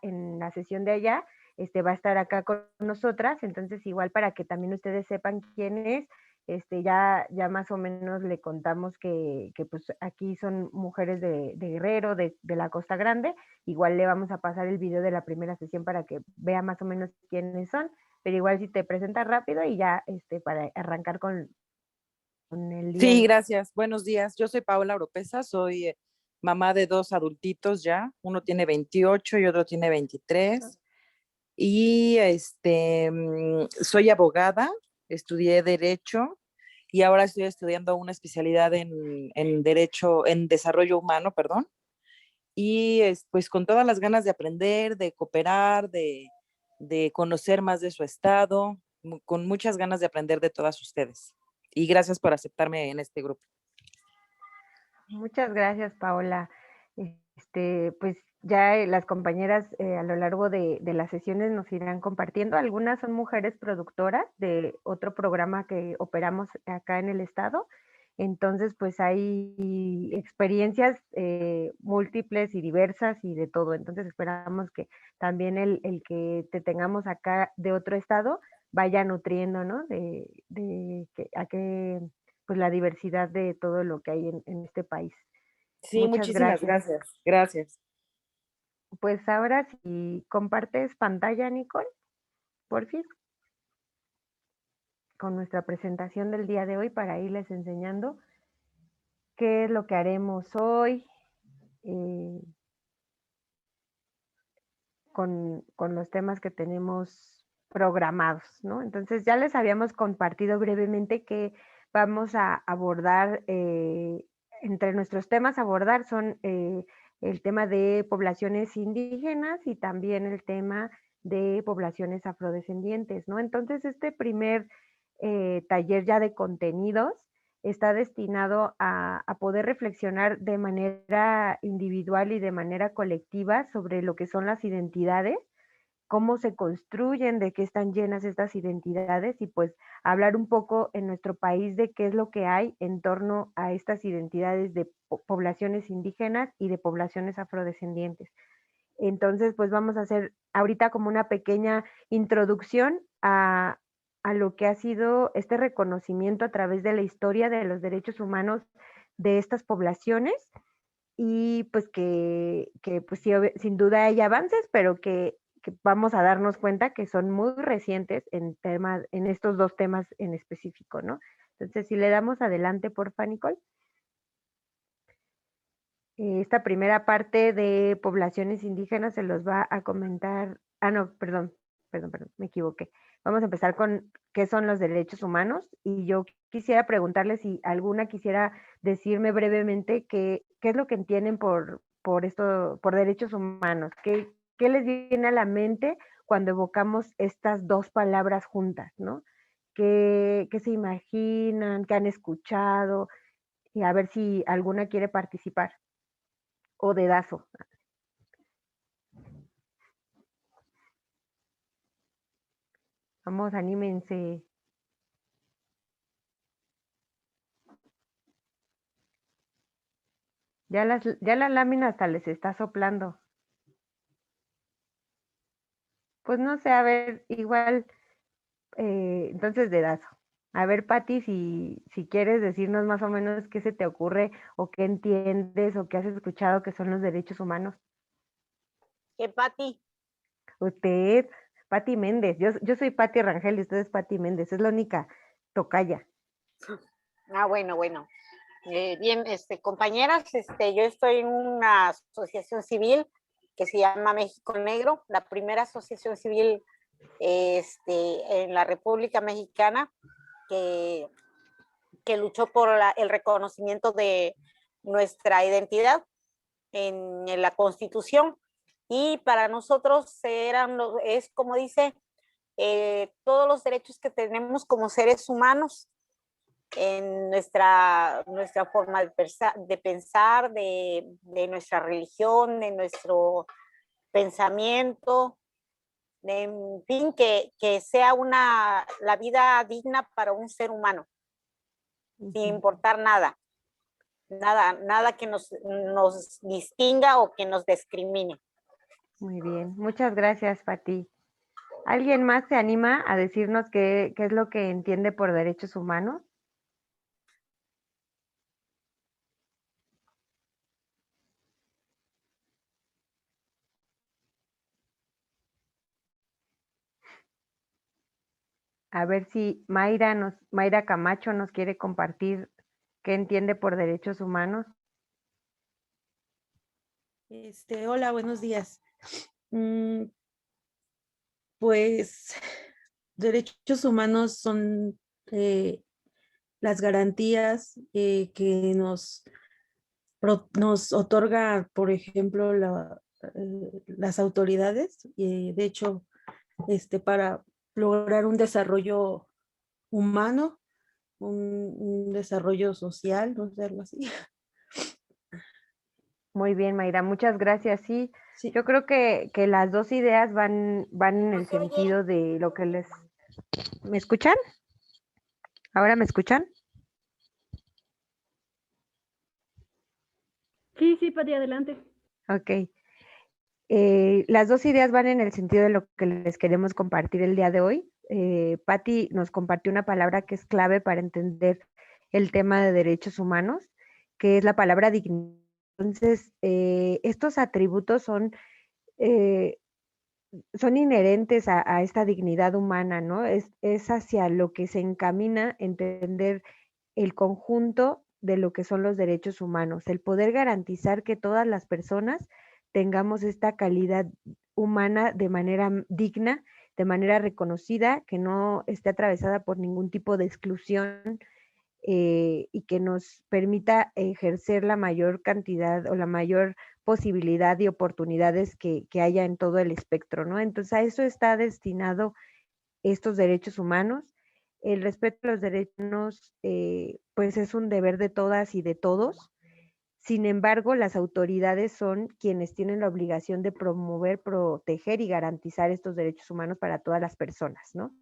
en la sesión de allá, va a estar acá con nosotras, entonces igual para que también ustedes sepan quién es, ya más o menos le contamos que pues aquí son mujeres de Guerrero, de la Costa Grande, igual le vamos a pasar el video de la primera sesión para que vea más o menos quiénes son, pero igual si te presentas rápido y ya para arrancar con el día Sí, de... gracias. Buenos días. Yo soy Paola Oropesa, soy mamá de dos adultitos ya. Uno tiene 28 y otro tiene 23. Y soy abogada, estudié Derecho y ahora estoy estudiando una especialidad en Derecho, en Desarrollo Humano, perdón. Y pues con todas las ganas de aprender, de cooperar, de conocer más de su estado, con muchas ganas de aprender de todas ustedes. Y gracias por aceptarme en este grupo. Muchas gracias, Paola. Pues ya las compañeras a lo largo de las sesiones nos irán compartiendo. Algunas son mujeres productoras de otro programa que operamos acá en el estado. Entonces, pues hay experiencias múltiples y diversas y de todo. Entonces, esperamos que también el que te tengamos acá de otro estado vaya nutriendo, ¿no? A que pues la diversidad de todo lo que hay en este país. Sí, Muchas muchísimas gracias. gracias. Gracias. Pues ahora si compartes pantalla, Nicole, por fin, con nuestra presentación del día de hoy para irles enseñando qué es lo que haremos hoy eh, con los temas que tenemos programados, ¿no? Entonces ya les habíamos compartido brevemente que vamos a abordar, entre nuestros temas a abordar son el tema de poblaciones indígenas y también el tema de poblaciones afrodescendientes, ¿no? Entonces este primer taller ya de contenidos está destinado a poder reflexionar de manera individual y de manera colectiva sobre lo que son las identidades, cómo se construyen, de qué están llenas estas identidades y pues hablar un poco en nuestro país de qué es lo que hay en torno a estas identidades de poblaciones indígenas y de poblaciones afrodescendientes. Entonces, pues vamos a hacer ahorita como una pequeña introducción a lo que ha sido este reconocimiento a través de la historia de los derechos humanos de estas poblaciones y pues que pues sí, sin duda hay avances, pero que vamos a darnos cuenta que son muy recientes en estos dos temas en específico, ¿no? Entonces, si le damos adelante, porfa, Nicole. Esta primera parte de poblaciones indígenas se los va a comentar, no, perdón, me equivoqué. Vamos a empezar con qué son los derechos humanos y yo quisiera preguntarle si alguna quisiera decirme brevemente qué es lo que entienden por esto, por derechos humanos, qué les viene a la mente cuando evocamos estas dos palabras juntas, ¿no? ¿Qué se imaginan, qué han escuchado? Y a ver si alguna quiere participar o dedazo. Vamos, anímense. Ya la lámina hasta les está soplando. Pues no sé, a ver, igual, entonces dedazo. A ver, Pati, si quieres decirnos más o menos qué se te ocurre o qué entiendes o qué has escuchado que son los derechos humanos. ¿Qué, Pati? Usted, Pati Méndez. Yo soy Pati Rangel y usted es Pati Méndez. Es la única tocaya. Bueno. Bien, compañeras, yo estoy en una asociación civil que se llama México Negro, la primera asociación civil en la República Mexicana que luchó por el reconocimiento de nuestra identidad en la Constitución. Y para nosotros es como dice, todos los derechos que tenemos como seres humanos en nuestra forma de pensar, de nuestra religión, de nuestro pensamiento, en fin, que sea la vida digna para un ser humano, sin importar nada que nos distinga o que nos discrimine. Muy bien, muchas gracias, Pati. ¿Alguien más se anima a decirnos qué es lo que entiende por derechos humanos? A ver si Mayra Camacho nos quiere compartir qué entiende por derechos humanos. Hola, buenos días. Pues derechos humanos son las garantías que nos otorga, por ejemplo, las autoridades. De hecho, para lograr un desarrollo humano, un desarrollo social, no sé, algo así. Muy bien, Mayra, muchas gracias. Sí, Sí. yo creo que las dos ideas van en No el se oye. sentido de lo que les... ¿Me escuchan? ¿Ahora me escuchan? Sí, sí, Pati, adelante. Ok. Las dos ideas van en el sentido de lo que les queremos compartir el día de hoy. Patti nos compartió una palabra que es clave para entender el tema de derechos humanos, que es la palabra dignidad. Entonces, estos atributos eh, son inherentes a esta dignidad humana, ¿no? Es hacia lo que se encamina entender el conjunto de lo que son los derechos humanos, el poder garantizar que todas las personas tengamos esta calidad humana de manera digna, de manera reconocida, que no esté atravesada por ningún tipo de exclusión y que nos permita ejercer la mayor cantidad o la mayor posibilidad y oportunidades que haya en todo el espectro, ¿no? Entonces a eso está destinado estos derechos humanos. El respeto a los derechos humanos, pues es un deber de todas y de todos. Sin embargo, las autoridades son quienes tienen la obligación de promover, proteger y garantizar estos derechos humanos para todas las personas, ¿no?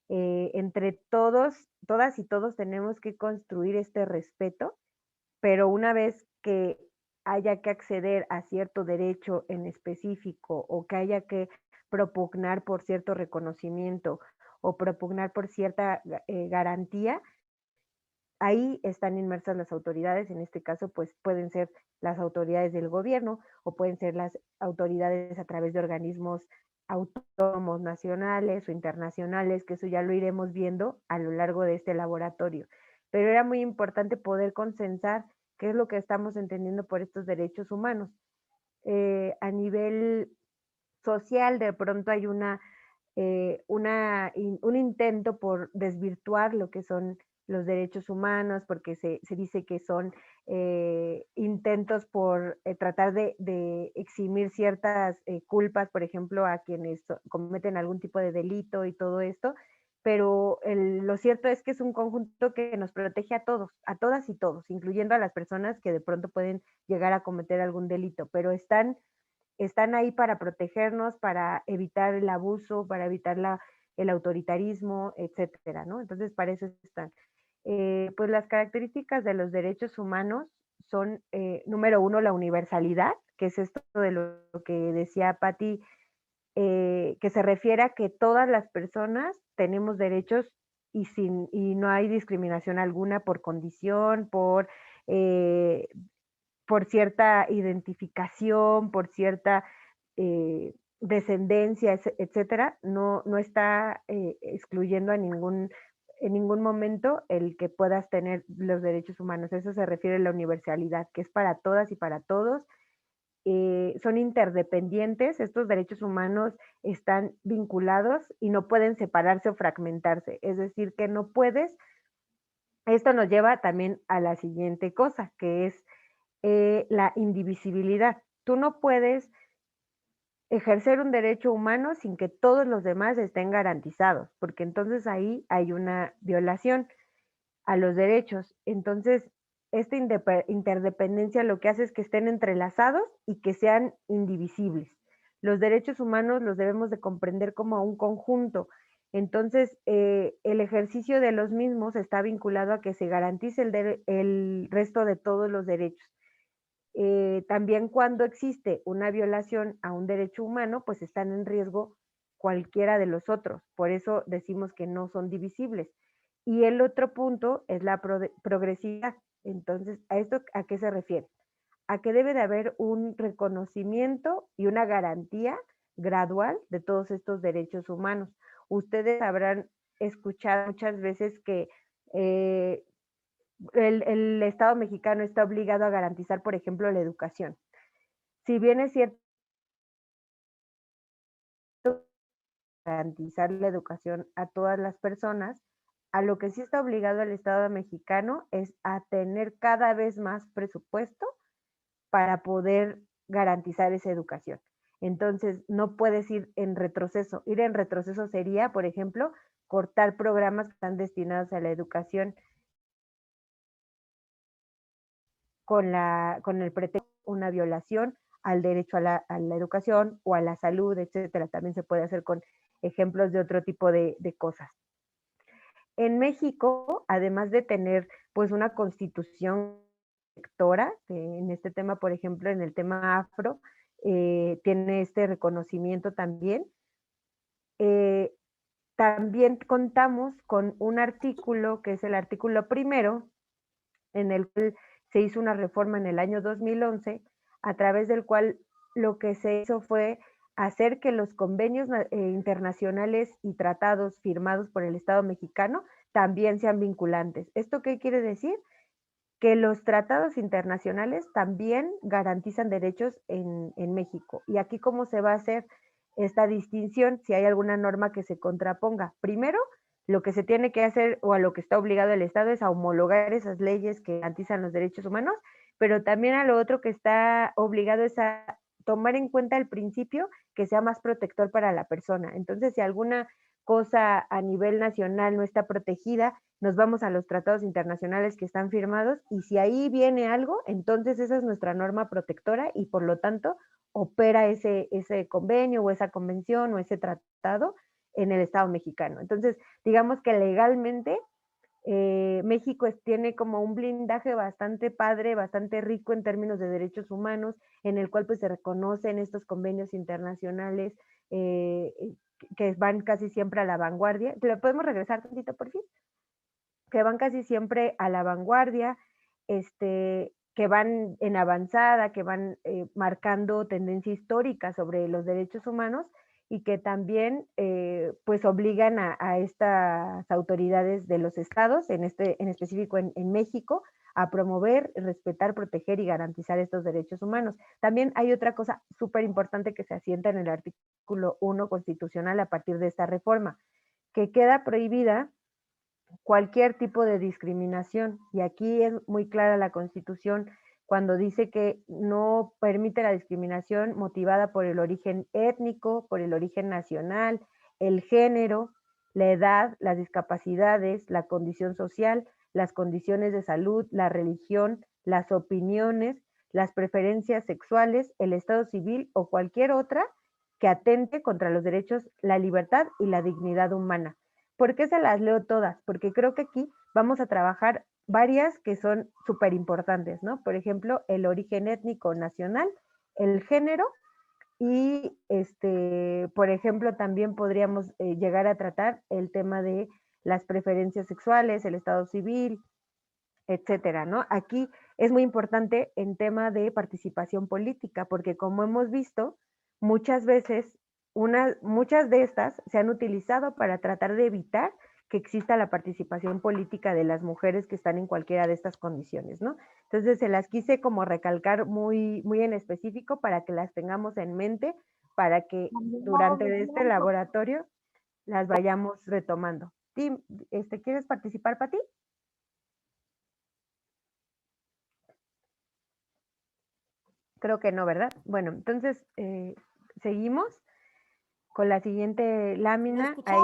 Entre todos, todas y todos tenemos que construir este respeto, pero una vez que haya que acceder a cierto derecho en específico o que haya que propugnar por cierto reconocimiento o propugnar por cierta garantía, ahí están inmersas las autoridades, en este caso pues pueden ser las autoridades del gobierno o pueden ser las autoridades a través de organismos autónomos nacionales o internacionales, que eso ya lo iremos viendo a lo largo de este laboratorio. Pero era muy importante poder consensar qué es lo que estamos entendiendo por estos derechos humanos. A nivel social, de pronto hay un intento por desvirtuar lo que son los derechos humanos, porque se dice que son intentos por tratar de eximir ciertas culpas, por ejemplo, a quienes cometen algún tipo de delito y todo esto, pero lo cierto es que es un conjunto que nos protege a todos, a todas y todos, incluyendo a las personas que de pronto pueden llegar a cometer algún delito, pero están ahí para protegernos, para evitar el abuso, para evitar el autoritarismo, etcétera, ¿no? Entonces, para eso están. Pues las características de los derechos humanos son, número uno, la universalidad, que es esto de lo que decía Patti, que se refiere a que todas las personas tenemos derechos y no hay discriminación alguna por condición, eh, por cierta identificación, por cierta descendencia, etcétera, no está excluyendo en ningún momento el que puedas tener los derechos humanos. Eso se refiere a la universalidad, que es para todas y para todos. Son interdependientes, estos derechos humanos están vinculados y no pueden separarse o fragmentarse. Es decir, que no puedes. Esto nos lleva también a la siguiente cosa, que es la indivisibilidad. Tú no puedes ejercer un derecho humano sin que todos los demás estén garantizados, porque entonces ahí hay una violación a los derechos. Entonces, esta interdependencia lo que hace es que estén entrelazados y que sean indivisibles. Los derechos humanos los debemos de comprender como un conjunto. Entonces, el ejercicio de los mismos está vinculado a que se garantice el resto de todos los derechos. También cuando existe una violación a un derecho humano, pues están en riesgo cualquiera de los otros. Por eso decimos que no son divisibles. Y el otro punto es la progresividad. Entonces, ¿a esto a qué se refiere? A que debe de haber un reconocimiento y una garantía gradual de todos estos derechos humanos. Ustedes habrán escuchado muchas veces que el Estado mexicano está obligado a garantizar, por ejemplo, la educación. Si bien es cierto garantizar la educación a todas las personas, a lo que sí está obligado el Estado mexicano es a tener cada vez más presupuesto para poder garantizar esa educación. Entonces, no puedes ir en retroceso. Ir en retroceso sería, por ejemplo, cortar programas que están destinados a la educación con el pretexto de una violación al derecho a la educación o a la salud, etcétera. También se puede hacer con ejemplos de otro tipo de cosas. En México, además de tener pues una constitución protectora, en este tema, por ejemplo, en el tema afro, tiene este reconocimiento también. También contamos con un artículo, que es el artículo primero, en el cual se hizo una reforma en el año 2011, a través del cual lo que se hizo fue hacer que los convenios internacionales y tratados firmados por el Estado mexicano también sean vinculantes. ¿Esto qué quiere decir? Que los tratados internacionales también garantizan derechos en México. Y aquí, ¿cómo se va a hacer esta distinción? Si hay alguna norma que se contraponga. Primero, lo que se tiene que hacer o a lo que está obligado el Estado es a homologar esas leyes que garantizan los derechos humanos, pero también a lo otro que está obligado es a tomar en cuenta el principio que sea más protector para la persona. Entonces, si alguna cosa a nivel nacional no está protegida, nos vamos a los tratados internacionales que están firmados y si ahí viene algo, entonces esa es nuestra norma protectora y por lo tanto opera ese convenio o esa convención o ese tratado en el Estado mexicano. Entonces, digamos que legalmente México tiene como un blindaje bastante padre, bastante rico en términos de derechos humanos, en el cual pues se reconocen estos convenios internacionales que van casi siempre a la vanguardia. ¿Le podemos regresar tantito, por fin? Que van casi siempre a la vanguardia, que van en avanzada, que van marcando tendencia histórica sobre los derechos humanos y que también pues obligan a estas autoridades de los estados, en específico en México, a promover, respetar, proteger y garantizar estos derechos humanos. También hay otra cosa súper importante que se asienta en el artículo 1 constitucional a partir de esta reforma, que queda prohibida cualquier tipo de discriminación. Y aquí es muy clara la Constitución cuando dice que no permite la discriminación motivada por el origen étnico, por el origen nacional, el género, la edad, las discapacidades, la condición social, las condiciones de salud, la religión, las opiniones, las preferencias sexuales, el estado civil o cualquier otra que atente contra los derechos, la libertad y la dignidad humana. ¿Por qué se las leo todas? Porque creo que aquí vamos a trabajar varias que son súper importantes, ¿no? Por ejemplo, el origen étnico nacional, el género y, por ejemplo, también podríamos llegar a tratar el tema de las preferencias sexuales, el estado civil, etcétera, ¿no? Aquí es muy importante en tema de participación política, porque como hemos visto, muchas veces, muchas de estas se han utilizado para tratar de evitar que exista la participación política de las mujeres que están en cualquiera de estas condiciones, ¿no? Entonces se las quise como recalcar muy, muy en específico para que las tengamos en mente, para que durante este laboratorio las vayamos retomando. Tim, ¿quieres participar, Pati? Creo que no, ¿verdad? Bueno, entonces seguimos con la siguiente lámina. Ahí.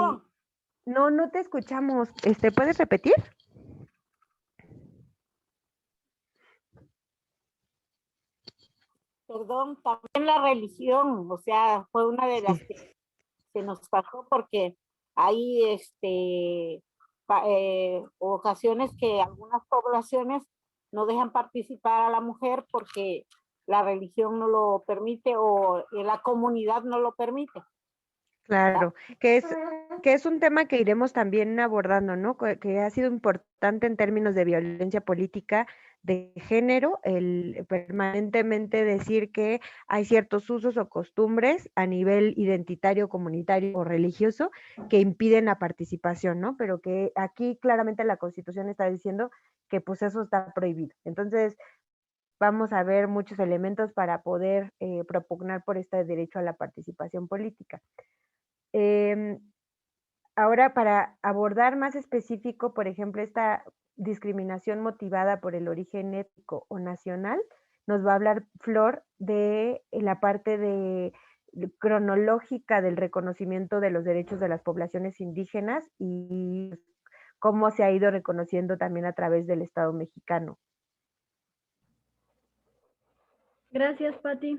No, no te escuchamos. ¿Puedes repetir? Perdón, también la religión, o sea, fue una de las que se nos pasó porque hay ocasiones que algunas poblaciones no dejan participar a la mujer porque la religión no lo permite o la comunidad no lo permite. Claro, que es un tema que iremos también abordando, ¿no? Que ha sido importante en términos de violencia política de género, el permanentemente decir que hay ciertos usos o costumbres a nivel identitario, comunitario o religioso que impiden la participación, ¿no? Pero que aquí claramente la Constitución está diciendo que pues eso está prohibido. Entonces, vamos a ver muchos elementos para poder propugnar por este derecho a la participación política. Em, Ahora, para abordar más específico, por ejemplo, esta discriminación motivada por el origen étnico o nacional, nos va a hablar Flor de la parte cronológica del reconocimiento de los derechos de las poblaciones indígenas y cómo se ha ido reconociendo también a través del Estado mexicano. Gracias, Patti.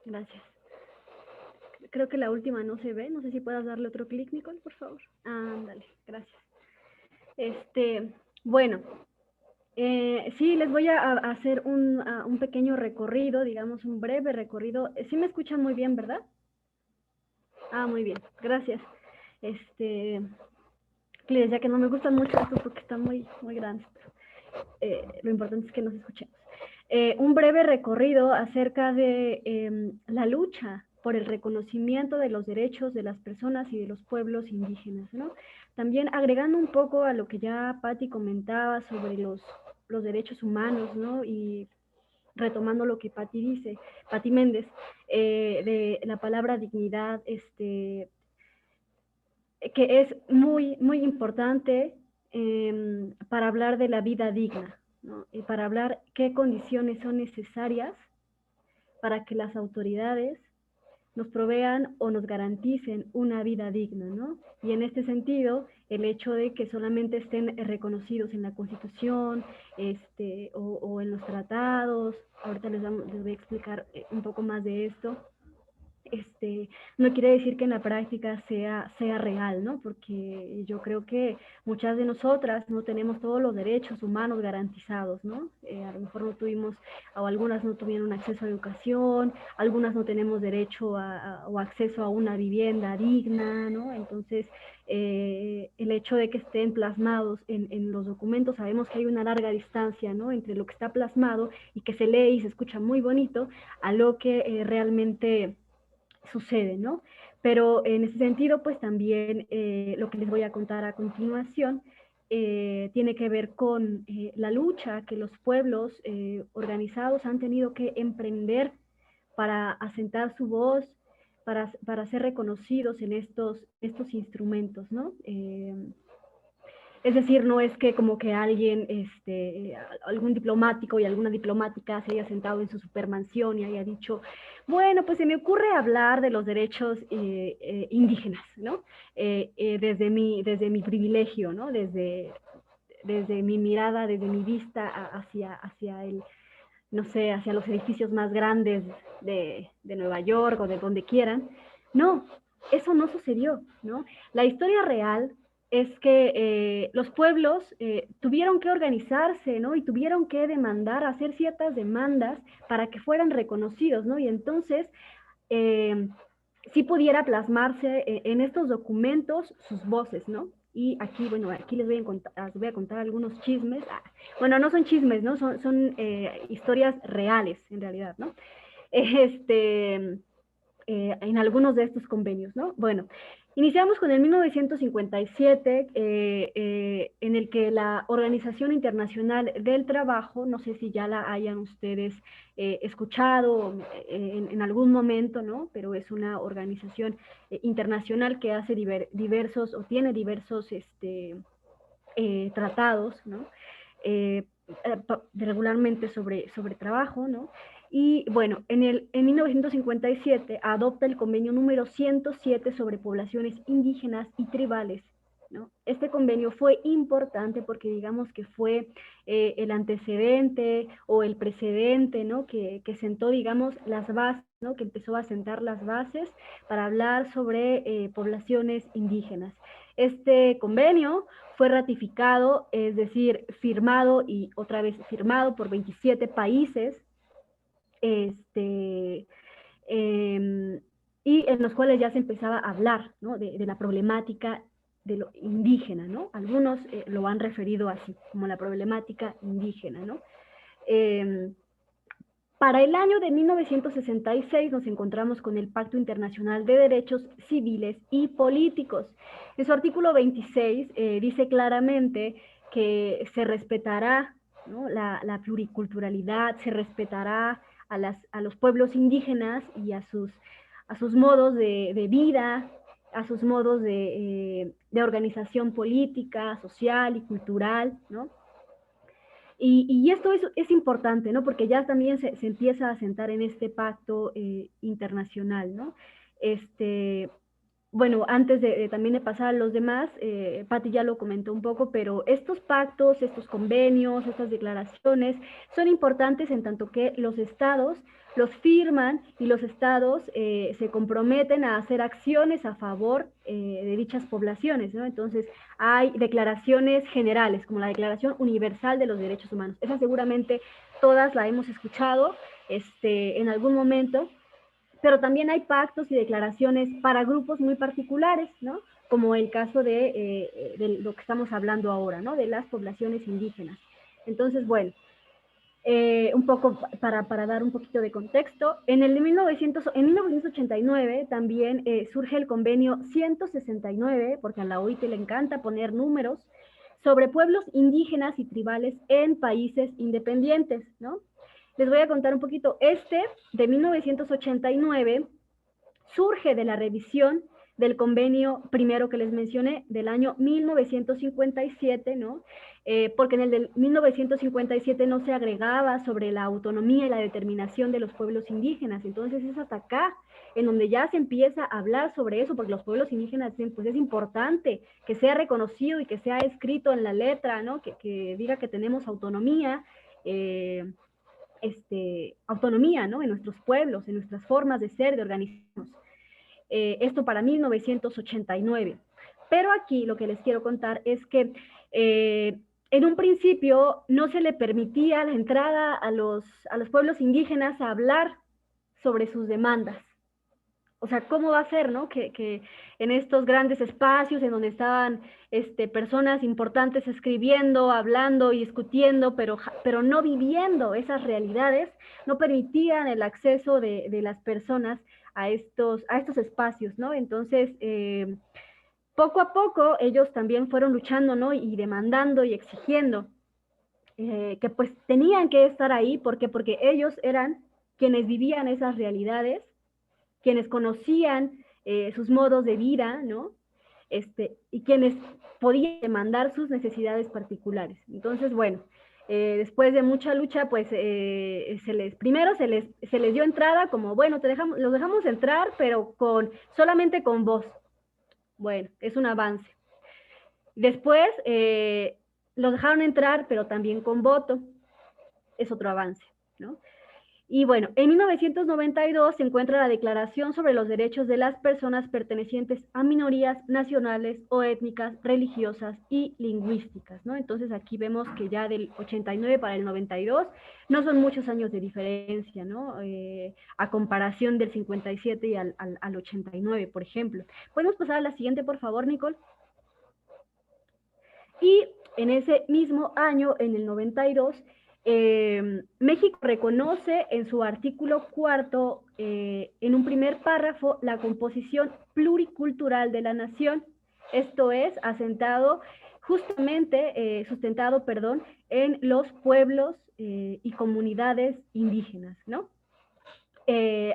Gracias. Creo que la última no se ve. No sé si puedas darle otro clic, Nicole, por favor. Dale, gracias. Bueno, sí, les voy a hacer un pequeño recorrido, digamos un breve recorrido. Sí me escuchan muy bien, ¿verdad? Muy bien, gracias. Les decía que no me gustan mucho estos porque están muy grandes, pero lo importante es que nos escuchemos. Un breve recorrido acerca de la lucha por el reconocimiento de los derechos de las personas y de los pueblos indígenas, ¿no? También agregando un poco a lo que ya Patti comentaba sobre los derechos humanos, ¿no? Y retomando lo que Patti dice, Patti Méndez, de la palabra dignidad, que es muy importante para hablar de la vida digna, ¿no? Y para hablar qué condiciones son necesarias para que las autoridades nos provean o nos garanticen una vida digna, ¿no? Y en este sentido, el hecho de que solamente estén reconocidos en la Constitución, o en los tratados, ahorita les voy a explicar un poco más de esto, no quiere decir que en la práctica sea real, ¿no? Porque yo creo que muchas de nosotras no tenemos todos los derechos humanos garantizados, ¿no? A lo mejor no tuvimos, o algunas no tuvieron acceso a educación, algunas no tenemos derecho o acceso a una vivienda digna, ¿no? Entonces, el hecho de que estén plasmados en los documentos, sabemos que hay una larga distancia, ¿no? Entre lo que está plasmado y que se lee y se escucha muy bonito, a lo que realmente sucede, ¿no? Pero en ese sentido, pues también lo que les voy a contar a continuación tiene que ver con la lucha que los pueblos organizados han tenido que emprender para asentar su voz, para ser reconocidos en estos instrumentos, ¿no? Es decir, no es que como que alguien, algún diplomático y alguna diplomática se haya sentado en su supermansión y haya dicho, bueno, pues se me ocurre hablar de los derechos indígenas, ¿no? Desde mi privilegio, ¿no? Desde mi mirada, desde mi vista hacia el, no sé, hacia los edificios más grandes de Nueva York o de donde quieran. No, eso no sucedió, ¿no? La historia real es que los pueblos tuvieron que organizarse, ¿no? Y tuvieron que demandar, hacer ciertas demandas para que fueran reconocidos, ¿no? Y entonces sí pudiera plasmarse en estos documentos sus voces, ¿no? Y aquí, bueno, aquí les voy a contar algunos chismes. Bueno, no son chismes, ¿no? Son historias reales, en realidad, ¿no? En algunos de estos convenios, ¿no? Bueno, iniciamos con el 1957, en el que la Organización Internacional del Trabajo, no sé si ya la hayan ustedes escuchado en algún momento, ¿no? Pero es una organización internacional que hace diversos, o tiene diversos tratados, ¿no? Regularmente sobre trabajo, ¿no? Y bueno, en 1957 adopta el convenio número 107 sobre poblaciones indígenas y tribales, ¿no? Este convenio fue importante porque digamos que fue el antecedente o el precedente, ¿no? Que sentó, digamos, las bases ¿no? Que empezó a sentar las bases para hablar sobre poblaciones indígenas. Este convenio fue ratificado, es decir, firmado y otra vez firmado por 27 países, y en los cuales ya se empezaba a hablar, ¿no? de la problemática de lo indígena, ¿no? Algunos lo han referido así, como la problemática indígena, ¿no? Para el año de 1966 nos encontramos con el Pacto Internacional de Derechos Civiles y Políticos. En su artículo 26 dice claramente que se respetará, ¿no? la pluriculturalidad, se respetará a los pueblos indígenas y a sus modos de vida, a sus modos de organización política, social y cultural, ¿no? Y esto es importante, ¿no? Porque ya también se empieza a sentar en este pacto internacional, ¿no? Bueno, antes también de pasar a los demás, Patti ya lo comentó un poco, pero estos pactos, estos convenios, estas declaraciones son importantes en tanto que los estados los firman y los estados se comprometen a hacer acciones a favor de dichas poblaciones, ¿no? Entonces, hay declaraciones generales, como la Declaración Universal de los Derechos Humanos. Esa seguramente todas la hemos escuchado en algún momento, pero también hay pactos y declaraciones para grupos muy particulares, ¿no? Como el caso de lo que estamos hablando ahora, ¿no? De las poblaciones indígenas. Entonces, bueno, un poco para dar un poquito de contexto, en 1989 también surge el convenio 169, porque a la OIT le encanta poner números, sobre pueblos indígenas y tribales en países independientes, ¿no? Les voy a contar un poquito. De 1989 surge de la revisión del convenio primero que les mencioné, del año 1957, ¿no? Porque en el de 1957 no se agregaba sobre la autonomía y la determinación de los pueblos indígenas. Entonces es hasta acá en donde ya se empieza a hablar sobre eso, porque los pueblos indígenas, pues es importante que sea reconocido y que sea escrito en la letra, ¿no? Que diga que tenemos autonomía, autonomía, ¿no? En nuestros pueblos, en nuestras formas de ser, de organizarnos. Esto para 1989. Pero aquí lo que les quiero contar es que en un principio no se le permitía la entrada a los pueblos indígenas a hablar sobre sus demandas. O sea, ¿cómo va a ser, no? Que en estos grandes espacios en donde estaban personas importantes escribiendo, hablando y discutiendo, pero no viviendo esas realidades, no permitían el acceso de las personas a estos espacios, ¿no? Entonces, poco a poco ellos también fueron luchando, ¿no? Y demandando y exigiendo que pues tenían que estar ahí. ¿Por qué? Porque ellos eran quienes vivían esas realidades, quienes conocían sus modos de vida, ¿no? Y quienes podían demandar sus necesidades particulares. Entonces, bueno, después de mucha lucha, pues primero se les dio entrada como, bueno, los dejamos entrar, pero solamente con voz. Bueno, es un avance. Después los dejaron entrar, pero también con voto. Es otro avance, ¿no? Y bueno, en 1992 se encuentra la Declaración sobre los Derechos de las Personas pertenecientes a minorías nacionales o étnicas, religiosas y lingüísticas, ¿no? Entonces aquí vemos que ya del 89 para el 92 no son muchos años de diferencia, ¿no? A comparación del 57 y al 89, por ejemplo. ¿Podemos pasar a la siguiente, por favor, Nicole? Y en ese mismo año, en el 92, México reconoce en su artículo 4, en un primer párrafo, la composición pluricultural de la nación. Esto es sustentado, en los pueblos y comunidades indígenas, ¿no?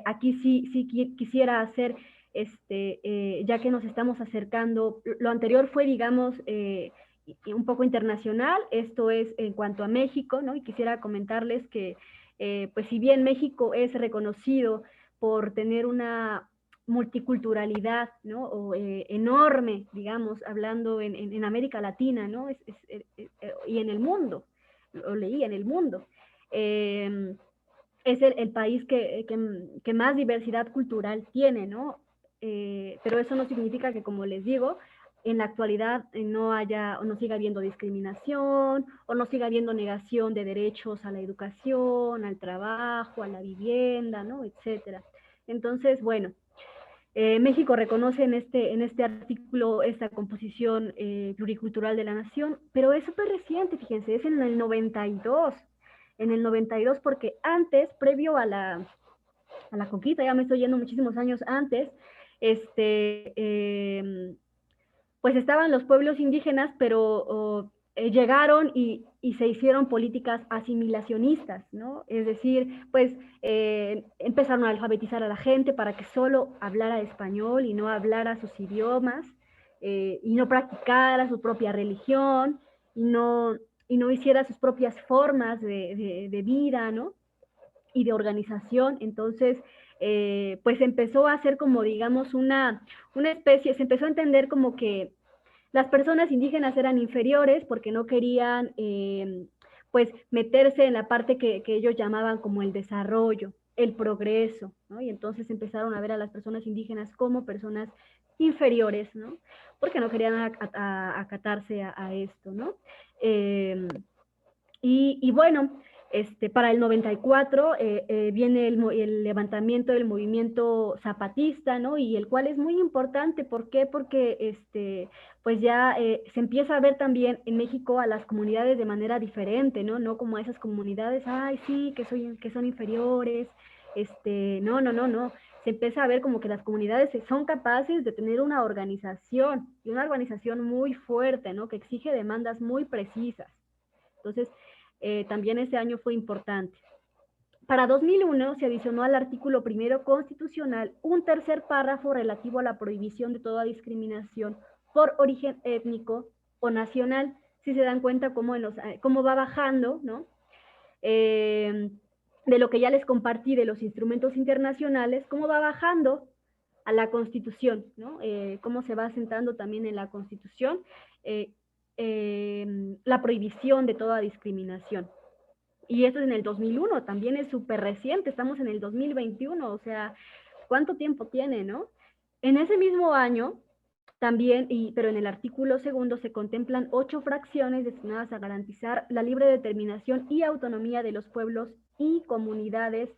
Aquí sí quisiera hacer, ya que nos estamos acercando, lo anterior fue, digamos, un poco internacional, esto es en cuanto a México, ¿no? Y quisiera comentarles que, pues si bien México es reconocido por tener una multiculturalidad, ¿no? Enorme, digamos, hablando en América Latina, ¿no? Y en el mundo, lo leí en el mundo. es el país que más diversidad cultural tiene, ¿no? Pero eso no significa que, como les digo, en la actualidad no haya o no siga habiendo discriminación o no siga habiendo negación de derechos a la educación, al trabajo, a la vivienda, ¿no? Etcétera. Entonces, bueno, México reconoce en este artículo esta composición pluricultural de la nación, pero es súper reciente, fíjense, es en el 92. En el 92, porque antes, previo a la conquista, ya me estoy yendo muchísimos años antes, pues estaban los pueblos indígenas, pero llegaron y se hicieron políticas asimilacionistas, ¿no? Es decir, pues empezaron a alfabetizar a la gente para que solo hablara español y no hablara sus idiomas, y no practicara su propia religión, y no hiciera sus propias formas de vida, ¿no? Y de organización. Entonces, pues empezó a hacer como, digamos, una especie, se empezó a entender como que las personas indígenas eran inferiores porque no querían, pues, meterse en la parte que ellos llamaban como el desarrollo, el progreso, ¿no? Y entonces empezaron a ver a las personas indígenas como personas inferiores, ¿no? Porque no querían acatarse a esto, ¿no? Y bueno, para el 94 viene el levantamiento del movimiento zapatista, ¿no? Y el cual es muy importante. ¿Por qué? Porque pues ya se empieza a ver también en México a las comunidades de manera diferente, ¿no? No como a esas comunidades, ay, sí, que son inferiores, no. Se empieza a ver como que las comunidades son capaces de tener una organización, y una organización muy fuerte, ¿no? Que exige demandas muy precisas. Entonces, también ese año fue importante. Para 2001 se adicionó al artículo primero constitucional un tercer párrafo relativo a la prohibición de toda discriminación por origen étnico o nacional. Si se dan cuenta cómo va bajando, ¿no? De lo que ya les compartí de los instrumentos internacionales, cómo va bajando a la Constitución, ¿no? Cómo se va asentando también en la Constitución la prohibición de toda discriminación. Y esto es en el 2001, también es súper reciente, estamos en el 2021, o sea, ¿cuánto tiempo tiene, no? En ese mismo año, también, pero en el artículo segundo se contemplan 8 fracciones destinadas a garantizar la libre determinación y autonomía de los pueblos y comunidades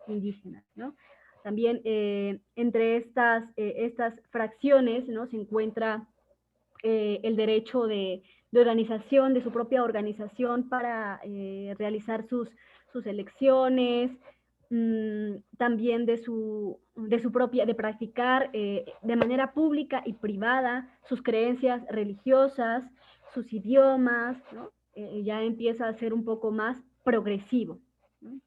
indígenas, ¿no? También entre estas fracciones, ¿no? Se encuentra el derecho de organización, de su propia organización para realizar sus elecciones, también de su propia, de practicar de manera pública y privada sus creencias religiosas, sus idiomas, ¿no? Ya empieza a ser un poco más progresivo, ¿no?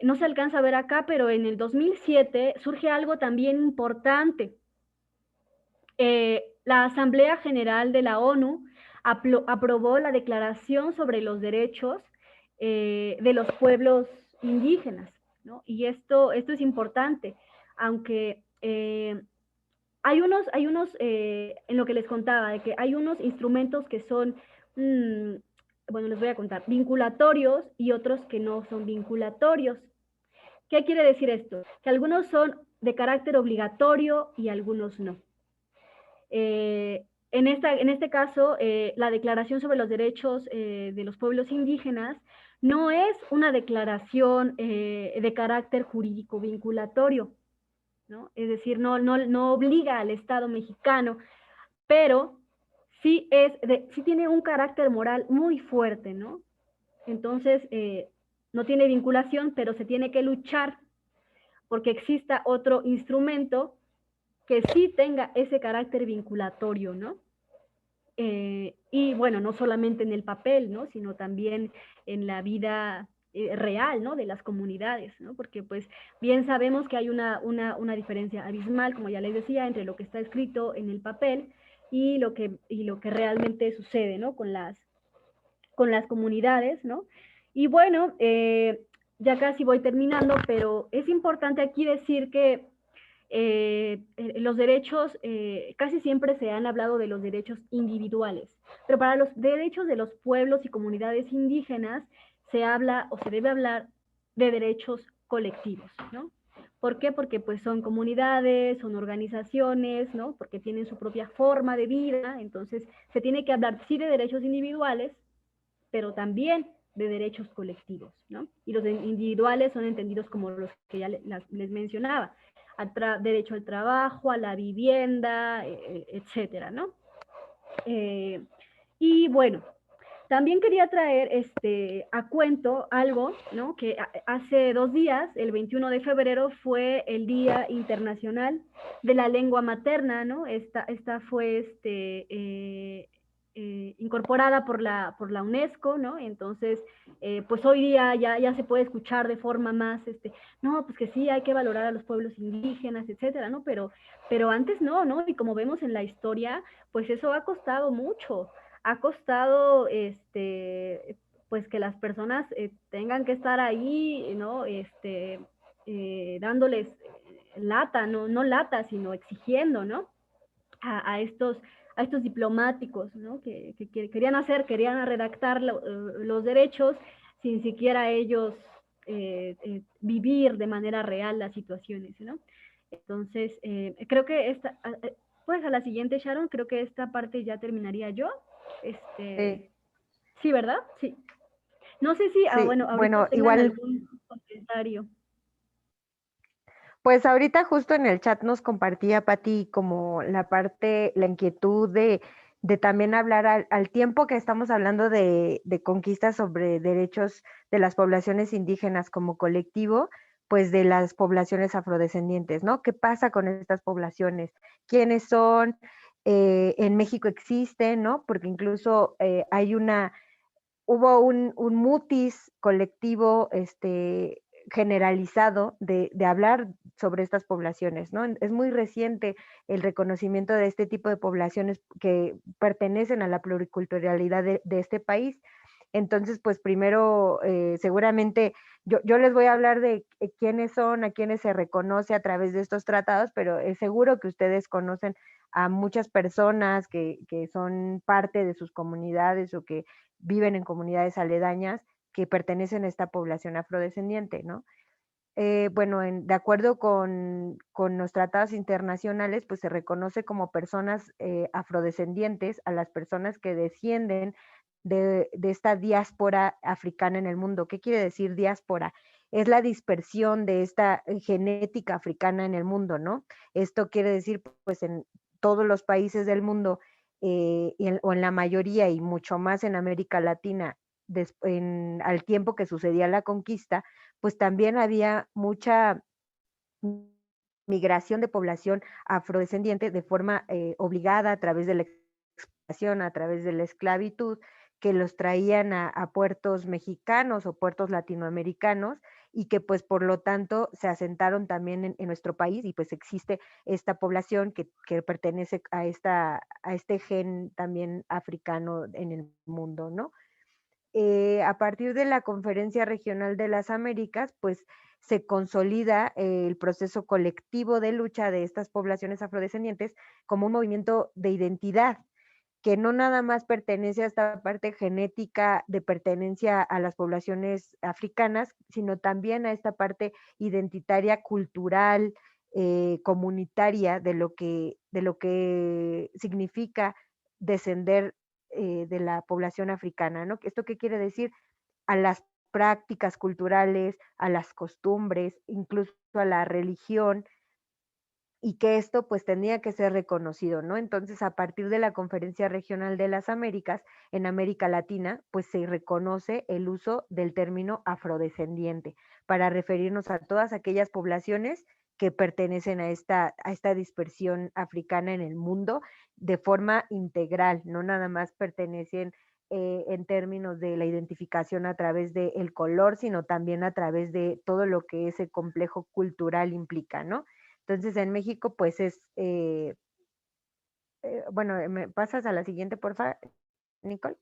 No se alcanza a ver acá, pero en el 2007 surge algo también importante. La Asamblea General de la ONU aprobó la Declaración sobre los Derechos de los Pueblos Indígenas, ¿no? Y esto es importante, aunque hay unos en lo que les contaba, de que hay unos instrumentos que son, bueno, les voy a contar, vinculatorios y otros que no son vinculatorios. ¿Qué quiere decir esto? Que algunos son de carácter obligatorio y algunos no. En este caso, la Declaración sobre los Derechos de los Pueblos Indígenas no es una declaración de carácter jurídico vinculatorio, ¿no? Es decir, no obliga al Estado mexicano, pero sí tiene un carácter moral muy fuerte, ¿no? Entonces, no tiene vinculación, pero se tiene que luchar porque exista otro instrumento que sí tenga ese carácter vinculatorio, ¿no? Y bueno, no solamente en el papel, ¿no? Sino también en la vida real, ¿no? De las comunidades, ¿no? Porque pues bien sabemos que hay una diferencia abismal, como ya les decía, entre lo que está escrito en el papel y lo que realmente sucede, ¿no? Con las comunidades, ¿no? Y bueno, ya casi voy terminando, pero es importante aquí decir que los derechos, casi siempre se han hablado de los derechos individuales, pero para los derechos de los pueblos y comunidades indígenas se habla o se debe hablar de derechos colectivos, ¿no? ¿Por qué? Porque pues son comunidades, son organizaciones, ¿no? Porque tienen su propia forma de vida, entonces se tiene que hablar sí de derechos individuales, pero también de derechos colectivos, ¿no? Y los individuales son entendidos como los que ya les mencionaba, derecho al trabajo, a la vivienda, etcétera, ¿no? Y bueno, también quería traer a cuento algo, ¿no? Que hace 2 días, el 21 de febrero, fue el Día Internacional de la Lengua Materna, ¿no? Esta fue incorporada por la UNESCO, ¿no? Entonces, pues hoy día ya se puede escuchar de forma más, no, pues que sí, hay que valorar a los pueblos indígenas, etcétera, ¿no? Pero antes no, ¿no? Y como vemos en la historia, pues eso ha costado mucho. Ha costado pues que las personas tengan que estar ahí, ¿no? Dándoles lata, no lata, sino exigiendo, ¿no? A estos diplomáticos, ¿no? Que querían redactar los derechos sin siquiera ellos vivir de manera real las situaciones, ¿no? Entonces, creo que pues a la siguiente, Sharon, creo que esta parte ya terminaría yo. Sí, Sí, ¿verdad? Sí. No sé si, sí, bueno, ahorita bueno, tengan igual, algún comentario. pues ahorita justo en el chat nos compartía Pati como la parte, la inquietud de también hablar al tiempo que estamos hablando de conquistas sobre derechos de las poblaciones indígenas como colectivo, pues de las poblaciones afrodescendientes, ¿no? ¿Qué pasa con estas poblaciones? ¿Quiénes son? En México existen, ¿no? Porque incluso hubo un mutis colectivo generalizado de hablar sobre estas poblaciones, ¿no? Es muy reciente el reconocimiento de este tipo de poblaciones que pertenecen a la pluriculturalidad de este país. Entonces, pues primero, seguramente yo les voy a hablar de quiénes son, a quiénes se reconoce a través de estos tratados, pero es seguro que ustedes conocen a muchas personas que son parte de sus comunidades o que viven en comunidades aledañas que pertenecen a esta población afrodescendiente, ¿no? Bueno, de acuerdo con los tratados internacionales, pues se reconoce como personas afrodescendientes a las personas que descienden de esta diáspora africana en el mundo. ¿Qué quiere decir diáspora? Es la dispersión de esta genética africana en el mundo, ¿no? Esto quiere decir, pues, en todos los países del mundo, o en la mayoría y mucho más en América Latina, al tiempo que sucedía la conquista, pues también había mucha migración de población afrodescendiente de forma obligada a través de la explotación, a través de la esclavitud, que los traían a puertos mexicanos o puertos latinoamericanos y que pues por lo tanto se asentaron también en nuestro país y pues existe esta población que pertenece a este gen también africano en el mundo, ¿no? A partir de la Conferencia Regional de las Américas, pues se consolida el proceso colectivo de lucha de estas poblaciones afrodescendientes como un movimiento de identidad, que no nada más pertenece a esta parte genética de pertenencia a las poblaciones africanas, sino también a esta parte identitaria, cultural, comunitaria de lo que significa descender de la población africana, ¿no? ¿Esto qué quiere decir? A las prácticas culturales, a las costumbres, incluso a la religión, y que esto pues tenía que ser reconocido, ¿no? Entonces, a partir de la Conferencia Regional de las Américas, en América Latina, pues se reconoce el uso del término afrodescendiente para referirnos a todas aquellas poblaciones que pertenecen a esta dispersión africana en el mundo de forma integral, no nada más pertenecen en términos de la identificación a través del color, sino también a través de todo lo que ese complejo cultural implica, ¿no? Entonces, en México, pues bueno, ¿me pasas a la siguiente, porfa, Nicole?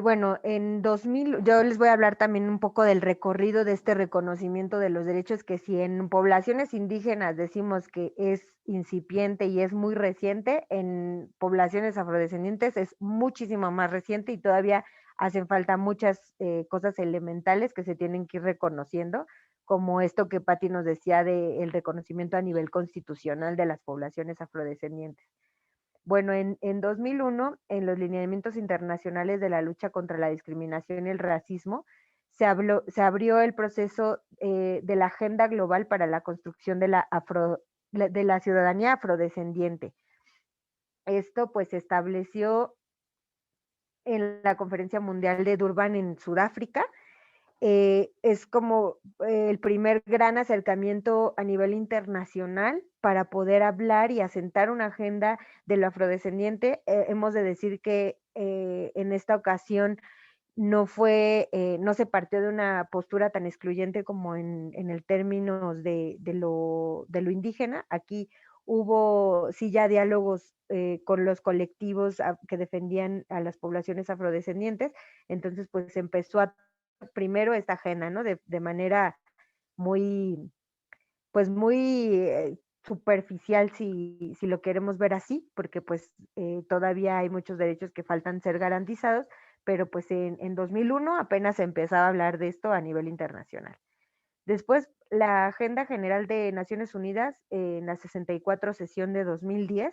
Bueno, en 2000, yo les voy a hablar también un poco del recorrido de este reconocimiento de los derechos, que si en poblaciones indígenas decimos que es incipiente y es muy reciente, en poblaciones afrodescendientes es muchísimo más reciente y todavía hacen falta muchas cosas elementales que se tienen que ir reconociendo, como esto que Patti nos decía del reconocimiento a nivel constitucional de las poblaciones afrodescendientes. Bueno, en 2001, en los lineamientos internacionales de la lucha contra la discriminación y el racismo, se abrió el proceso de la Agenda Global para la Construcción de la Ciudadanía Afrodescendiente. Esto pues se estableció en la Conferencia Mundial de Durban en Sudáfrica. Es como el primer gran acercamiento a nivel internacional para poder hablar y asentar una agenda de lo afrodescendiente. Hemos de decir que en esta ocasión no se partió de una postura tan excluyente como en el términos de lo indígena. Aquí hubo sí ya diálogos con los colectivos que defendían a las poblaciones afrodescendientes, entonces pues empezó primero esta agenda, ¿no? De manera muy, pues muy superficial si lo queremos ver así, porque pues todavía hay muchos derechos que faltan ser garantizados, pero pues en 2001 apenas se empezaba a hablar de esto a nivel internacional. Después, la Agenda General de Naciones Unidas, en la 64 sesión de 2010,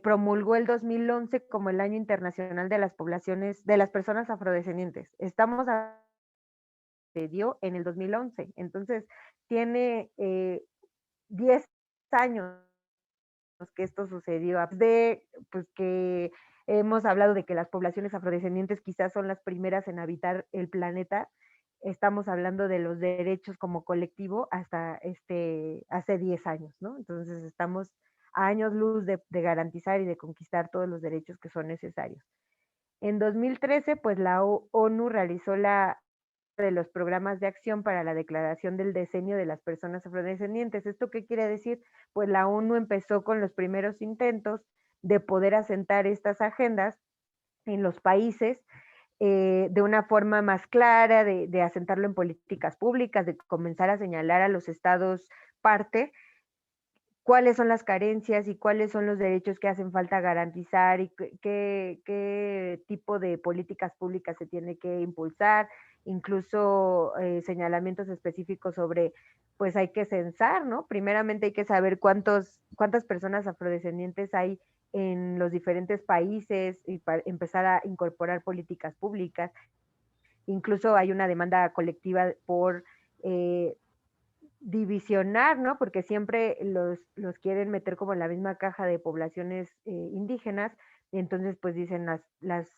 promulgó el 2011 como el Año Internacional de las Poblaciones, de las Personas Afrodescendientes. Estamos se dio en el 2011, entonces tiene 10 años que esto sucedió, de pues que hemos hablado de que las poblaciones afrodescendientes quizás son las primeras en habitar el planeta. Estamos hablando de los derechos como colectivo hasta hace 10 años, ¿no? Entonces estamos a años luz de garantizar y de conquistar todos los derechos que son necesarios. En 2013, pues la ONU realizó de los programas de acción para la declaración del decenio de las personas afrodescendientes. ¿Esto qué quiere decir? Pues la ONU empezó con los primeros intentos de poder asentar estas agendas en los países de una forma más clara, de asentarlo en políticas públicas, de comenzar a señalar a los estados parte cuáles son las carencias y cuáles son los derechos que hacen falta garantizar y qué tipo de políticas públicas se tiene que impulsar, incluso señalamientos específicos sobre, pues hay que censar, ¿no? Primeramente hay que saber cuántas personas afrodescendientes hay en los diferentes países y para empezar a incorporar políticas públicas. Incluso hay una demanda colectiva por divisionar, ¿no? Porque siempre los quieren meter como en la misma caja de poblaciones indígenas, y entonces pues dicen las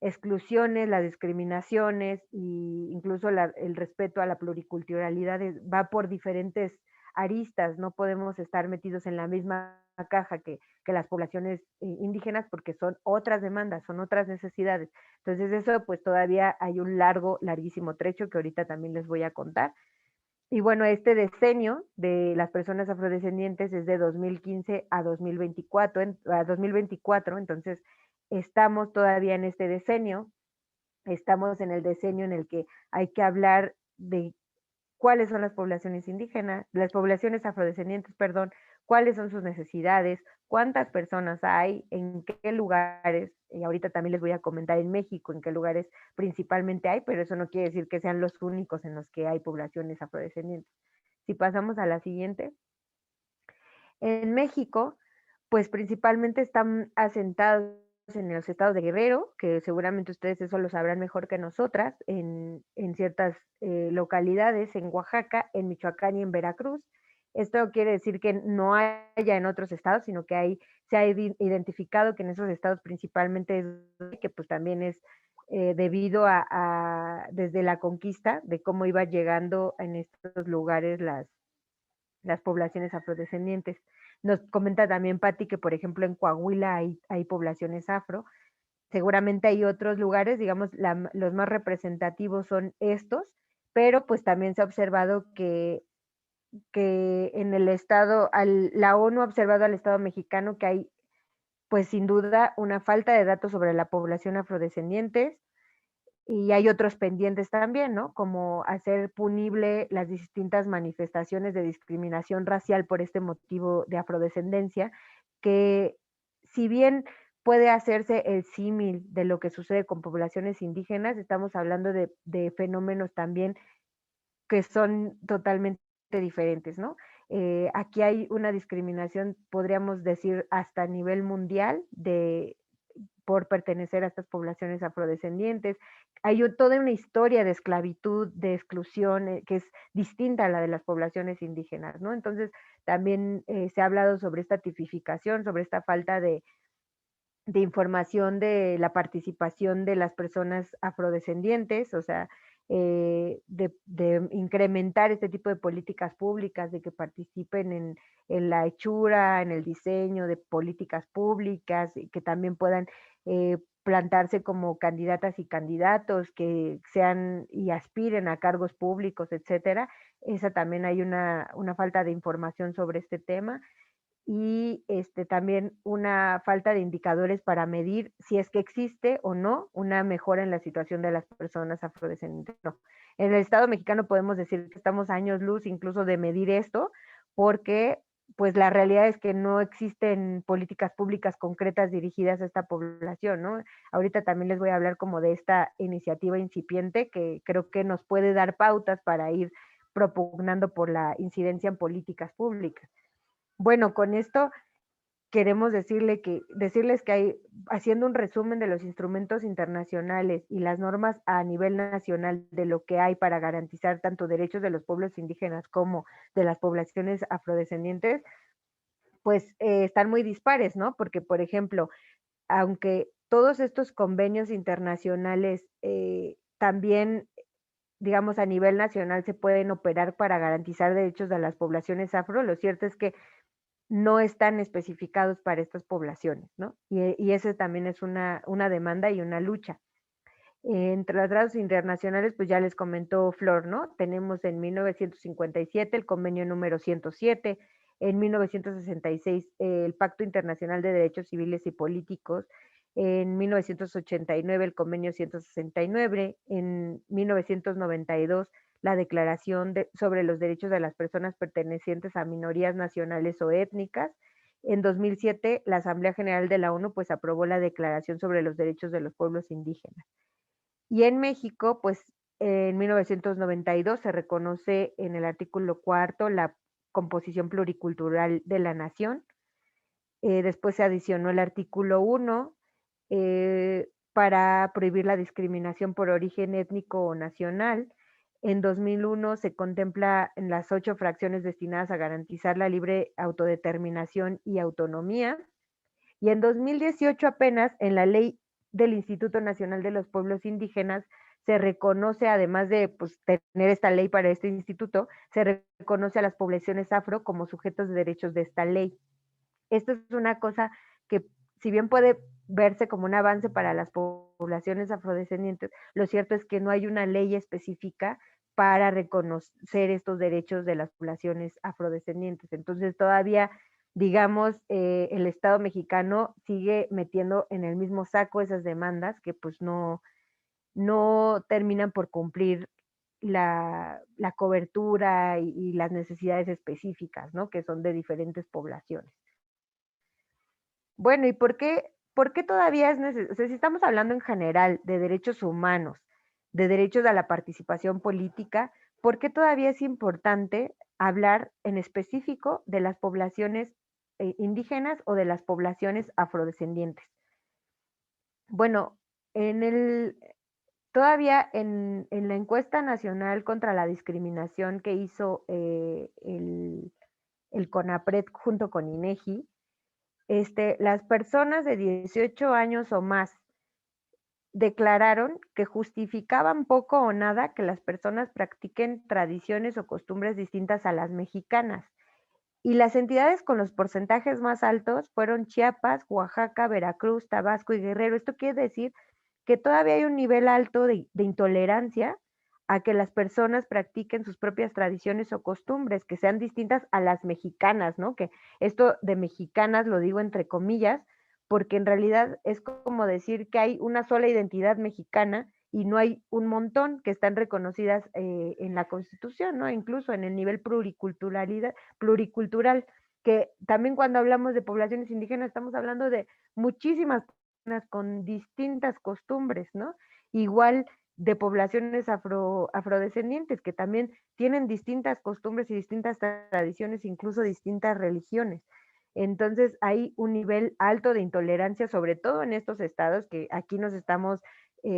exclusiones, las discriminaciones e incluso el respeto a la pluriculturalidad va por diferentes aristas, no podemos estar metidos en la misma caja que las poblaciones indígenas porque son otras demandas, son otras necesidades. Entonces eso pues todavía hay un larguísimo trecho que ahorita también les voy a contar. Y bueno, este decenio de las personas afrodescendientes es de 2015 a 2024, entonces estamos todavía en este decenio, estamos en el decenio en el que hay que hablar de cuáles son las poblaciones indígenas, las poblaciones afrodescendientes, perdón, cuáles son sus necesidades, cuántas personas hay, en qué lugares, y ahorita también les voy a comentar en México en qué lugares principalmente hay, pero eso no quiere decir que sean los únicos en los que hay poblaciones afrodescendientes. Si pasamos a la siguiente. En México, pues principalmente están asentados en los estados de Guerrero, que seguramente ustedes eso lo sabrán mejor que nosotras, en ciertas localidades, en Oaxaca, en Michoacán y en Veracruz. Esto quiere decir que no haya en otros estados, sino que se ha identificado que en esos estados principalmente que pues también es debido desde la conquista, de cómo iba llegando en estos lugares las poblaciones afrodescendientes. Nos comenta también Patti que, por ejemplo, en Coahuila hay poblaciones afro. Seguramente hay otros lugares, digamos, los más representativos son estos, pero pues también se ha observado que en el estado, la ONU ha observado al Estado mexicano que hay, pues sin duda, una falta de datos sobre la población afrodescendientes, y hay otros pendientes también, ¿no? Como hacer punible las distintas manifestaciones de discriminación racial por este motivo de afrodescendencia, que si bien puede hacerse el símil de lo que sucede con poblaciones indígenas. Estamos hablando de fenómenos también que son totalmente diferentes, ¿no? Aquí hay una discriminación, podríamos decir, hasta a nivel mundial por pertenecer a estas poblaciones afrodescendientes. Hay toda una historia de esclavitud, de exclusión, que es distinta a la de las poblaciones indígenas, ¿no? Entonces, también se ha hablado sobre esta tipificación, sobre esta falta de información de la participación de las personas afrodescendientes, o sea, de incrementar este tipo de políticas públicas, de que participen en la hechura, en el diseño de políticas públicas, y que también puedan plantarse como candidatas y candidatos, que sean y aspiren a cargos públicos, etcétera. Esa también hay una falta de información sobre este tema y también una falta de indicadores para medir si es que existe o no una mejora en la situación de las personas afrodescendientes. No. En el Estado mexicano podemos decir que estamos a años luz incluso de medir esto, porque pues la realidad es que no existen políticas públicas concretas dirigidas a esta población, ¿no? Ahorita también les voy a hablar como de esta iniciativa incipiente que creo que nos puede dar pautas para ir propugnando por la incidencia en políticas públicas. Bueno, con esto queremos decirles que hay, haciendo un resumen de los instrumentos internacionales y las normas a nivel nacional de lo que hay para garantizar tanto derechos de los pueblos indígenas como de las poblaciones afrodescendientes, pues están muy dispares, ¿no? Porque, por ejemplo, aunque todos estos convenios internacionales también, digamos, a nivel nacional se pueden operar para garantizar derechos de las poblaciones afro, lo cierto es que no están especificados para estas poblaciones, ¿no? Y ese también es una demanda y una lucha. Entre los tratados internacionales, pues ya les comentó Flor, ¿no? Tenemos en 1957 el convenio número 107, en 1966 el Pacto Internacional de Derechos Civiles y Políticos, en 1989 el convenio 169, en 1992 la Declaración sobre los Derechos de las Personas Pertenecientes a Minorías Nacionales o Étnicas. En 2007 la Asamblea General de la ONU pues aprobó la Declaración sobre los Derechos de los Pueblos Indígenas. Y en México, pues en 1992 se reconoce en el artículo 4 la composición pluricultural de la nación. Después se adicionó el artículo 1 para prohibir la discriminación por origen étnico o nacional. En 2001 se contempla en las 8 fracciones destinadas a garantizar la libre autodeterminación y autonomía. Y en 2018 apenas en la ley del Instituto Nacional de los Pueblos Indígenas se reconoce, además de pues, tener esta ley para este instituto, se reconoce a las poblaciones afro como sujetos de derechos de esta ley. Esto es una cosa que, si bien puede verse como un avance para las poblaciones afrodescendientes, lo cierto es que no hay una ley específica para reconocer estos derechos de las poblaciones afrodescendientes. Entonces todavía, digamos, el Estado mexicano sigue metiendo en el mismo saco esas demandas que pues no terminan por cumplir la cobertura y las necesidades específicas, ¿no? Que son de diferentes poblaciones. Bueno, ¿y por qué todavía es necesario? O sea, si estamos hablando en general de derechos humanos, de derechos a la participación política, ¿por qué todavía es importante hablar en específico de las poblaciones indígenas o de las poblaciones afrodescendientes? Bueno, todavía en la encuesta nacional contra la discriminación que hizo el CONAPRED junto con INEGI, las personas de 18 años o más declararon que justificaban poco o nada que las personas practiquen tradiciones o costumbres distintas a las mexicanas. Y las entidades con los porcentajes más altos fueron Chiapas, Oaxaca, Veracruz, Tabasco y Guerrero. Esto quiere decir que todavía hay un nivel alto de intolerancia a que las personas practiquen sus propias tradiciones o costumbres, que sean distintas a las mexicanas, ¿no? Que esto de mexicanas lo digo entre comillas, porque en realidad es como decir que hay una sola identidad mexicana y no hay un montón que están reconocidas en la Constitución, ¿no? Incluso en el nivel pluricultural. que también cuando hablamos de poblaciones indígenas estamos hablando de muchísimas personas con distintas costumbres, ¿no? Igual de poblaciones afrodescendientes que también tienen distintas costumbres y distintas tradiciones, incluso distintas religiones. Entonces hay un nivel alto de intolerancia, sobre todo en estos estados, que aquí nos estamos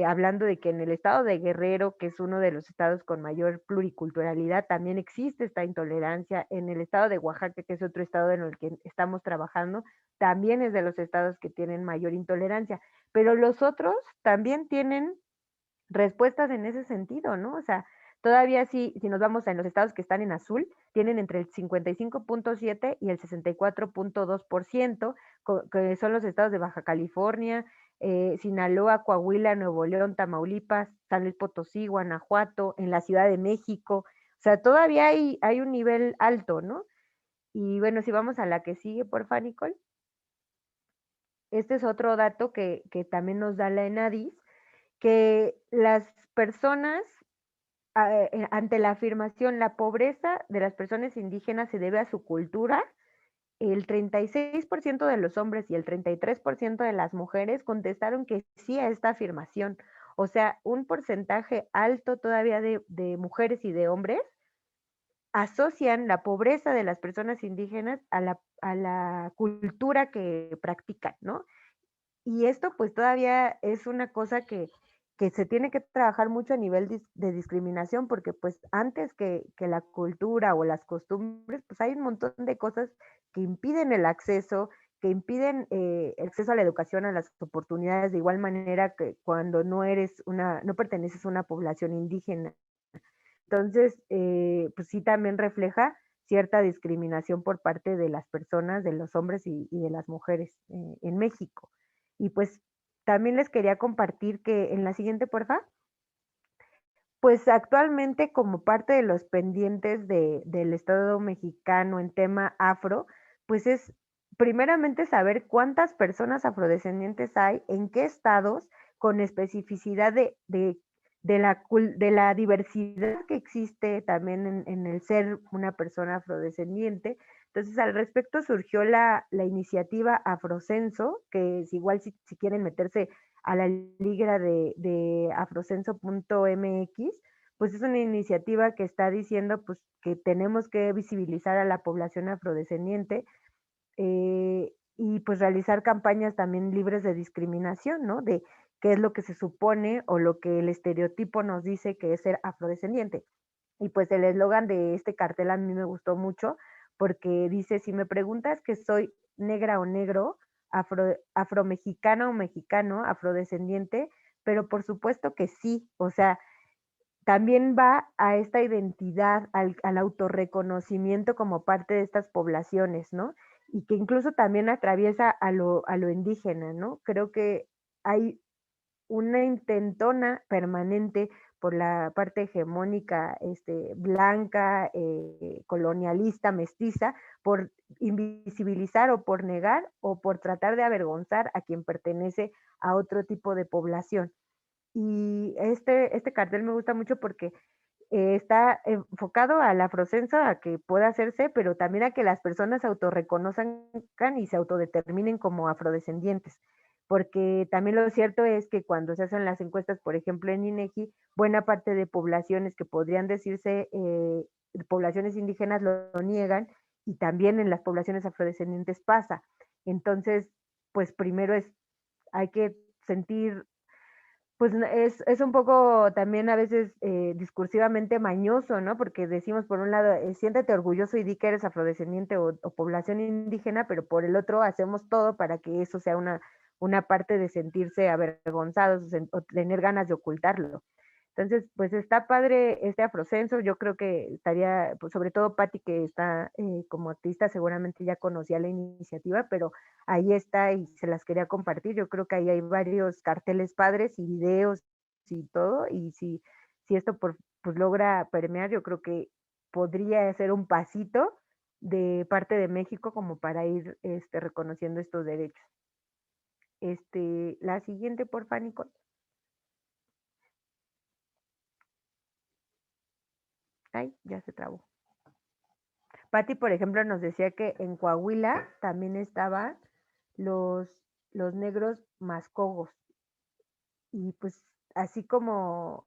hablando de que en el estado de Guerrero, que es uno de los estados con mayor pluriculturalidad, también existe esta intolerancia. En el estado de Oaxaca, que es otro estado en el que estamos trabajando, también es de los estados que tienen mayor intolerancia. Pero los otros también tienen respuestas en ese sentido, ¿no? O sea, todavía si nos vamos en los estados que están en azul, tienen entre el 55.7 y el 64.2%, que son los estados de Baja California, Sinaloa, Coahuila, Nuevo León, Tamaulipas, San Luis Potosí, Guanajuato, en la Ciudad de México. O sea, todavía hay un nivel alto, ¿no? Y bueno, si vamos a la que sigue, por favor, Nicole. Este es otro dato que también nos da la ENADIS, que las personas, ante la afirmación, la pobreza de las personas indígenas se debe a su cultura, el 36% de los hombres y el 33% de las mujeres contestaron que sí a esta afirmación. O sea, un porcentaje alto todavía de mujeres y de hombres asocian la pobreza de las personas indígenas a la cultura que practican, ¿no? Y esto pues todavía es una cosa que se tiene que trabajar mucho a nivel de discriminación, porque pues antes que la cultura o las costumbres, pues hay un montón de cosas que impiden el acceso, que impiden el acceso a la educación, a las oportunidades, de igual manera que cuando no perteneces a una población indígena. Entonces, pues sí también refleja cierta discriminación por parte de las personas, de los hombres y de las mujeres en México. Y pues también les quería compartir que en la siguiente, porfa, pues actualmente como parte de los pendientes del Estado mexicano en tema afro, pues es primeramente saber cuántas personas afrodescendientes hay, en qué estados, con especificidad de la diversidad que existe también en el ser una persona afrodescendiente. Entonces, al respecto surgió la iniciativa Afrocenso, que es igual si quieren meterse a la liga de afrocenso.mx, pues es una iniciativa que está diciendo pues que tenemos que visibilizar a la población afrodescendiente y pues realizar campañas también libres de discriminación, ¿no? De qué es lo que se supone o lo que el estereotipo nos dice que es ser afrodescendiente. Y pues el eslogan de este cartel a mí me gustó mucho porque dice, si me preguntas que soy negra o negro, afromexicana o mexicano, afrodescendiente, pero por supuesto que sí, o sea, también va a esta identidad, al autorreconocimiento como parte de estas poblaciones, ¿no? Y que incluso también atraviesa a lo indígena, ¿no? Creo que hay una intentona permanente por la parte hegemónica blanca, colonialista, mestiza, por invisibilizar o por negar o por tratar de avergonzar a quien pertenece a otro tipo de población. Y este cartel me gusta mucho porque está enfocado al afrocenso, a que pueda hacerse, pero también a que las personas se autorreconozcan y se autodeterminen como afrodescendientes. Porque también lo cierto es que cuando se hacen las encuestas, por ejemplo en INEGI, buena parte de poblaciones que podrían decirse poblaciones indígenas lo niegan, y también en las poblaciones afrodescendientes pasa. Entonces, pues primero hay que sentir pues es un poco también a veces discursivamente mañoso, ¿no? Porque decimos por un lado, siéntete orgulloso y di que eres afrodescendiente o población indígena, pero por el otro hacemos todo para que eso sea una parte de sentirse avergonzados o tener ganas de ocultarlo. Entonces, pues está padre este afrocenso, yo creo que estaría, pues sobre todo Patti, que está como artista, seguramente ya conocía la iniciativa, pero ahí está y se las quería compartir. Yo creo que ahí hay varios carteles padres y videos y todo, y si esto pues logra permear, yo creo que podría ser un pasito de parte de México como para ir reconociendo estos derechos. La siguiente, por favor, Nicole. Ay, ya se trabó. Patti, por ejemplo, nos decía que en Coahuila también estaban los, los negros mascogos. Y pues así como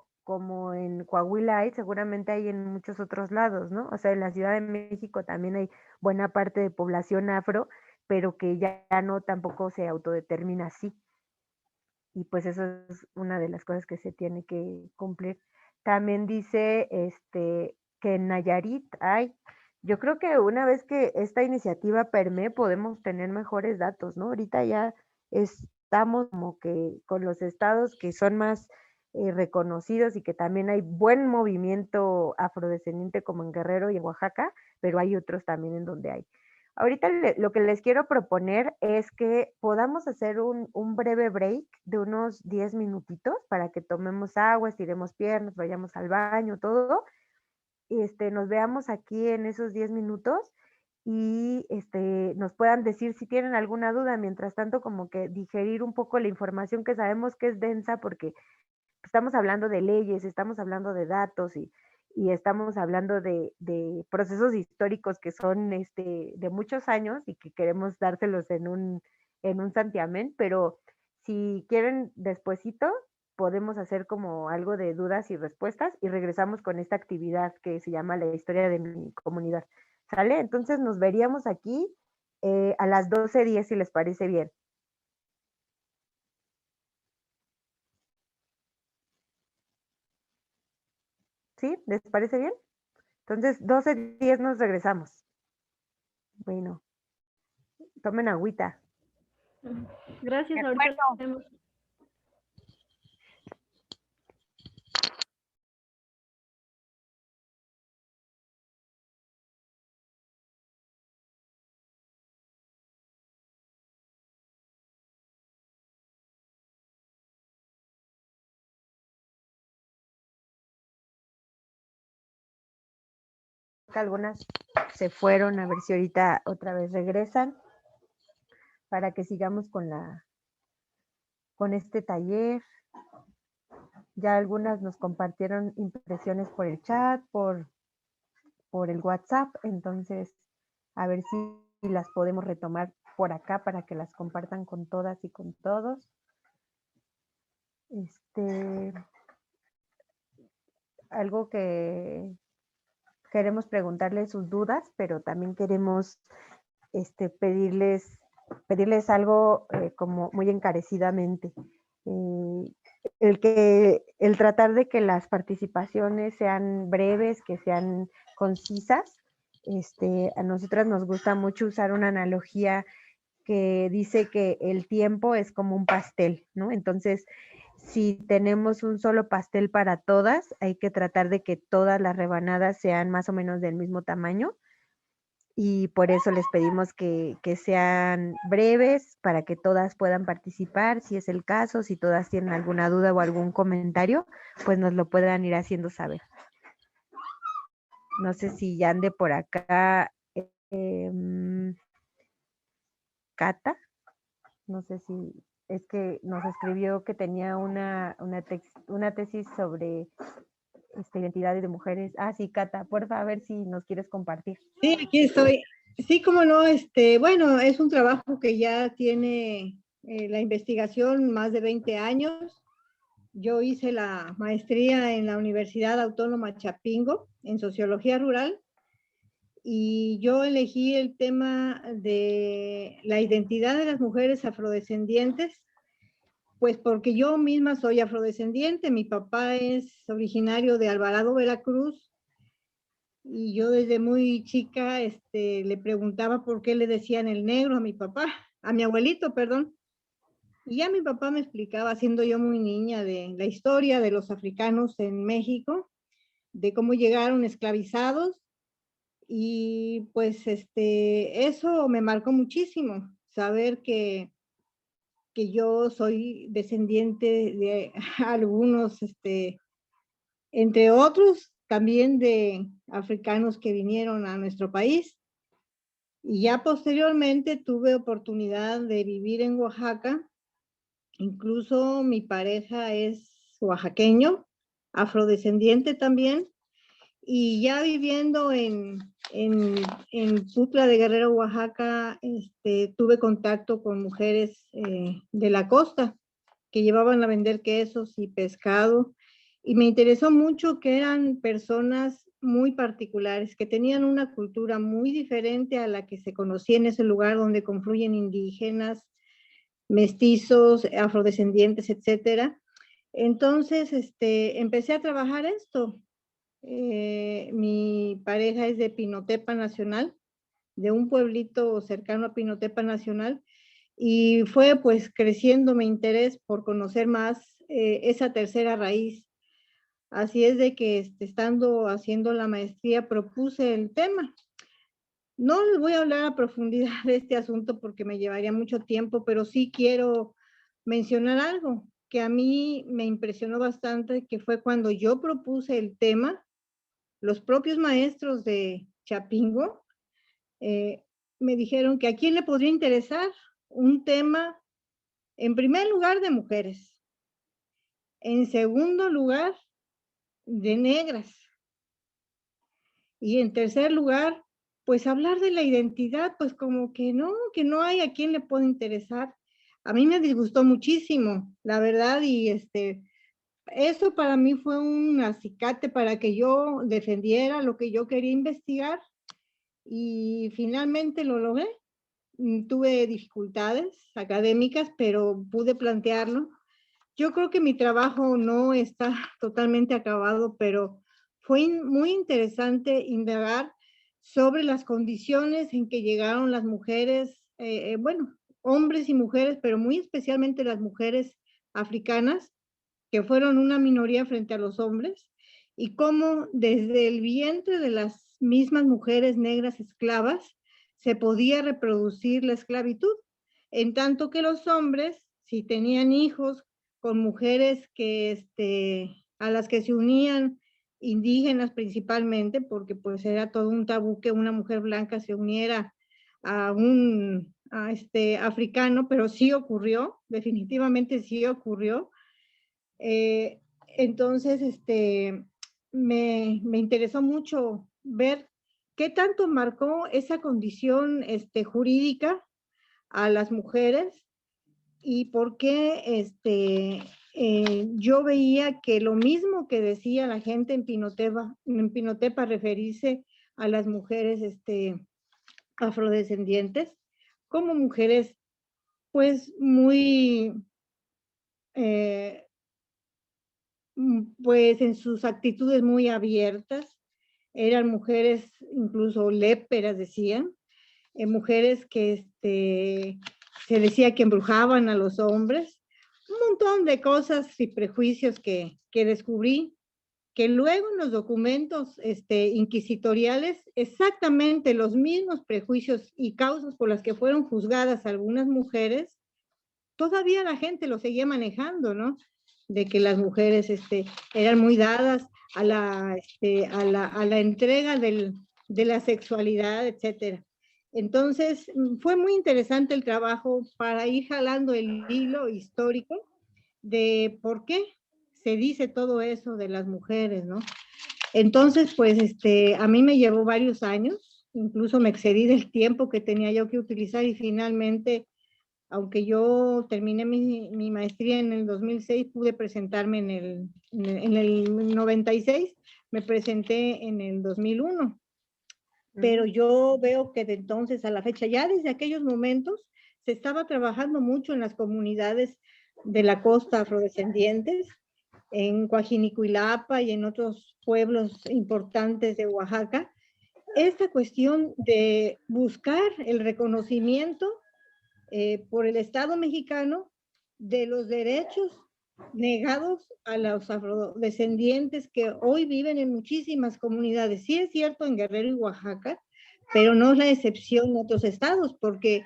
en Coahuila hay, seguramente hay en muchos otros lados, ¿no? O sea, en la Ciudad de México también hay buena parte de población afro, pero que ya no tampoco se autodetermina así. Y pues eso es una de las cosas que se tiene que cumplir. También dice que en Nayarit hay, yo creo que una vez que esta iniciativa permee podemos tener mejores datos, ¿no? Ahorita ya estamos como que con los estados que son más reconocidos y que también hay buen movimiento afrodescendiente como en Guerrero y en Oaxaca, pero hay otros también en donde hay. Ahorita lo que les quiero proponer es que podamos hacer un breve break de unos 10 minutitos para que tomemos agua, estiremos piernas, vayamos al baño, todo. Nos veamos aquí en esos 10 minutos y nos puedan decir si tienen alguna duda. Mientras tanto, como que digerir un poco la información que sabemos que es densa porque estamos hablando de leyes, estamos hablando de datos y estamos hablando de procesos históricos que son de muchos años y que queremos dárselos en un santiamén, pero si quieren despuesito, podemos hacer como algo de dudas y respuestas y regresamos con esta actividad que se llama la historia de mi comunidad. ¿Sale? Entonces nos veríamos aquí a las 12:10 si les parece bien. ¿Sí? ¿Les parece bien? Entonces, 12:10 nos regresamos. Bueno, tomen agüita. Gracias, De ahorita acuerdo. lo vemos. Algunas se fueron, a ver si ahorita otra vez regresan para que sigamos con este taller. Ya algunas nos compartieron impresiones por el chat, por el WhatsApp, entonces a ver si las podemos retomar por acá para que las compartan con todas y con todos. Algo que queremos preguntarles sus dudas, pero también queremos pedirles algo como muy encarecidamente. El tratar de que las participaciones sean breves, que sean concisas. A nosotras nos gusta mucho usar una analogía que dice que el tiempo es como un pastel, ¿no? Entonces, si tenemos un solo pastel para todas, hay que tratar de que todas las rebanadas sean más o menos del mismo tamaño y por eso les pedimos que sean breves para que todas puedan participar, si es el caso, si todas tienen alguna duda o algún comentario, pues nos lo puedan ir haciendo saber. No sé si ya ande por acá Cata, no sé si es que nos escribió que tenía una tesis sobre identidad de mujeres. Ah, sí, Cata, porfa, a ver si nos quieres compartir. Sí, aquí estoy. Sí, cómo no, bueno, es un trabajo que ya tiene la investigación más de 20 años. Yo hice la maestría en la Universidad Autónoma Chapingo, en Sociología Rural, y yo elegí el tema de la identidad de las mujeres afrodescendientes, pues porque yo misma soy afrodescendiente, mi papá es originario de Alvarado, Veracruz, y yo desde muy chica le preguntaba por qué le decían el negro a mi papá, a mi abuelito, perdón. Y ya mi papá me explicaba, siendo yo muy niña, de la historia de los africanos en México, de cómo llegaron esclavizados. Y pues eso me marcó muchísimo, saber que yo soy descendiente de algunos, entre otros, también de africanos que vinieron a nuestro país. Y ya posteriormente tuve oportunidad de vivir en Oaxaca. Incluso mi pareja es oaxaqueño, afrodescendiente también. Y ya viviendo en En Tutla de Guerrero, Oaxaca, tuve contacto con mujeres de la costa que llevaban a vender quesos y pescado, y me interesó mucho que eran personas muy particulares, que tenían una cultura muy diferente a la que se conocía en ese lugar donde confluyen indígenas, mestizos, afrodescendientes, etcétera. Entonces, empecé a trabajar esto. Mi pareja es de Pinotepa Nacional, de un pueblito cercano a Pinotepa Nacional, y fue pues creciendo mi interés por conocer más esa tercera raíz. Así es de que estando haciendo la maestría propuse el tema. No les voy a hablar a profundidad de este asunto porque me llevaría mucho tiempo, pero sí quiero mencionar algo que a mí me impresionó bastante, que fue cuando yo propuse el tema, los propios maestros de Chapingo me dijeron que a quién le podría interesar un tema, en primer lugar, de mujeres, en segundo lugar, de negras, y en tercer lugar, pues hablar de la identidad, pues como que no hay a quién le pueda interesar. A mí me disgustó muchísimo, la verdad, y eso para mí fue un acicate para que yo defendiera lo que yo quería investigar, y finalmente lo logré. Tuve dificultades académicas, pero pude plantearlo. Yo creo que mi trabajo no está totalmente acabado, pero fue muy interesante indagar sobre las condiciones en que llegaron las mujeres, bueno, hombres y mujeres, pero muy especialmente las mujeres africanas, que fueron una minoría frente a los hombres, y cómo desde el vientre de las mismas mujeres negras esclavas se podía reproducir la esclavitud, en tanto que los hombres, si tenían hijos con mujeres a las que se unían, indígenas principalmente, porque pues era todo un tabú que una mujer blanca se uniera a un africano, pero sí ocurrió, definitivamente sí ocurrió. Entonces, me interesó mucho ver qué tanto marcó esa condición jurídica a las mujeres, y por qué yo veía que lo mismo que decía la gente en Pinotepa referirse a las mujeres afrodescendientes como mujeres pues muy pues en sus actitudes muy abiertas, eran mujeres incluso léperas, decían, mujeres que se decía que embrujaban a los hombres, un montón de cosas y prejuicios que descubrí, que luego en los documentos inquisitoriales, exactamente los mismos prejuicios y causas por las que fueron juzgadas algunas mujeres, todavía la gente lo seguía manejando, ¿no? De que las mujeres eran muy dadas a la entrega de la sexualidad, etcétera. Entonces, fue muy interesante el trabajo para ir jalando el hilo histórico de por qué se dice todo eso de las mujeres, ¿no? Entonces, pues, a mí me llevó varios años, incluso me excedí del tiempo que tenía yo que utilizar, y finalmente, aunque yo terminé mi maestría en el 2006, pude presentarme en el 96, me presenté en el 2001. Pero yo veo que de entonces a la fecha, ya desde aquellos momentos, se estaba trabajando mucho en las comunidades de la costa afrodescendientes, en Coajinicuilapa y en otros pueblos importantes de Oaxaca, esta cuestión de buscar el reconocimiento por el Estado mexicano de los derechos negados a los afrodescendientes que hoy viven en muchísimas comunidades. Sí es cierto en Guerrero y Oaxaca, pero no es la excepción en otros estados, porque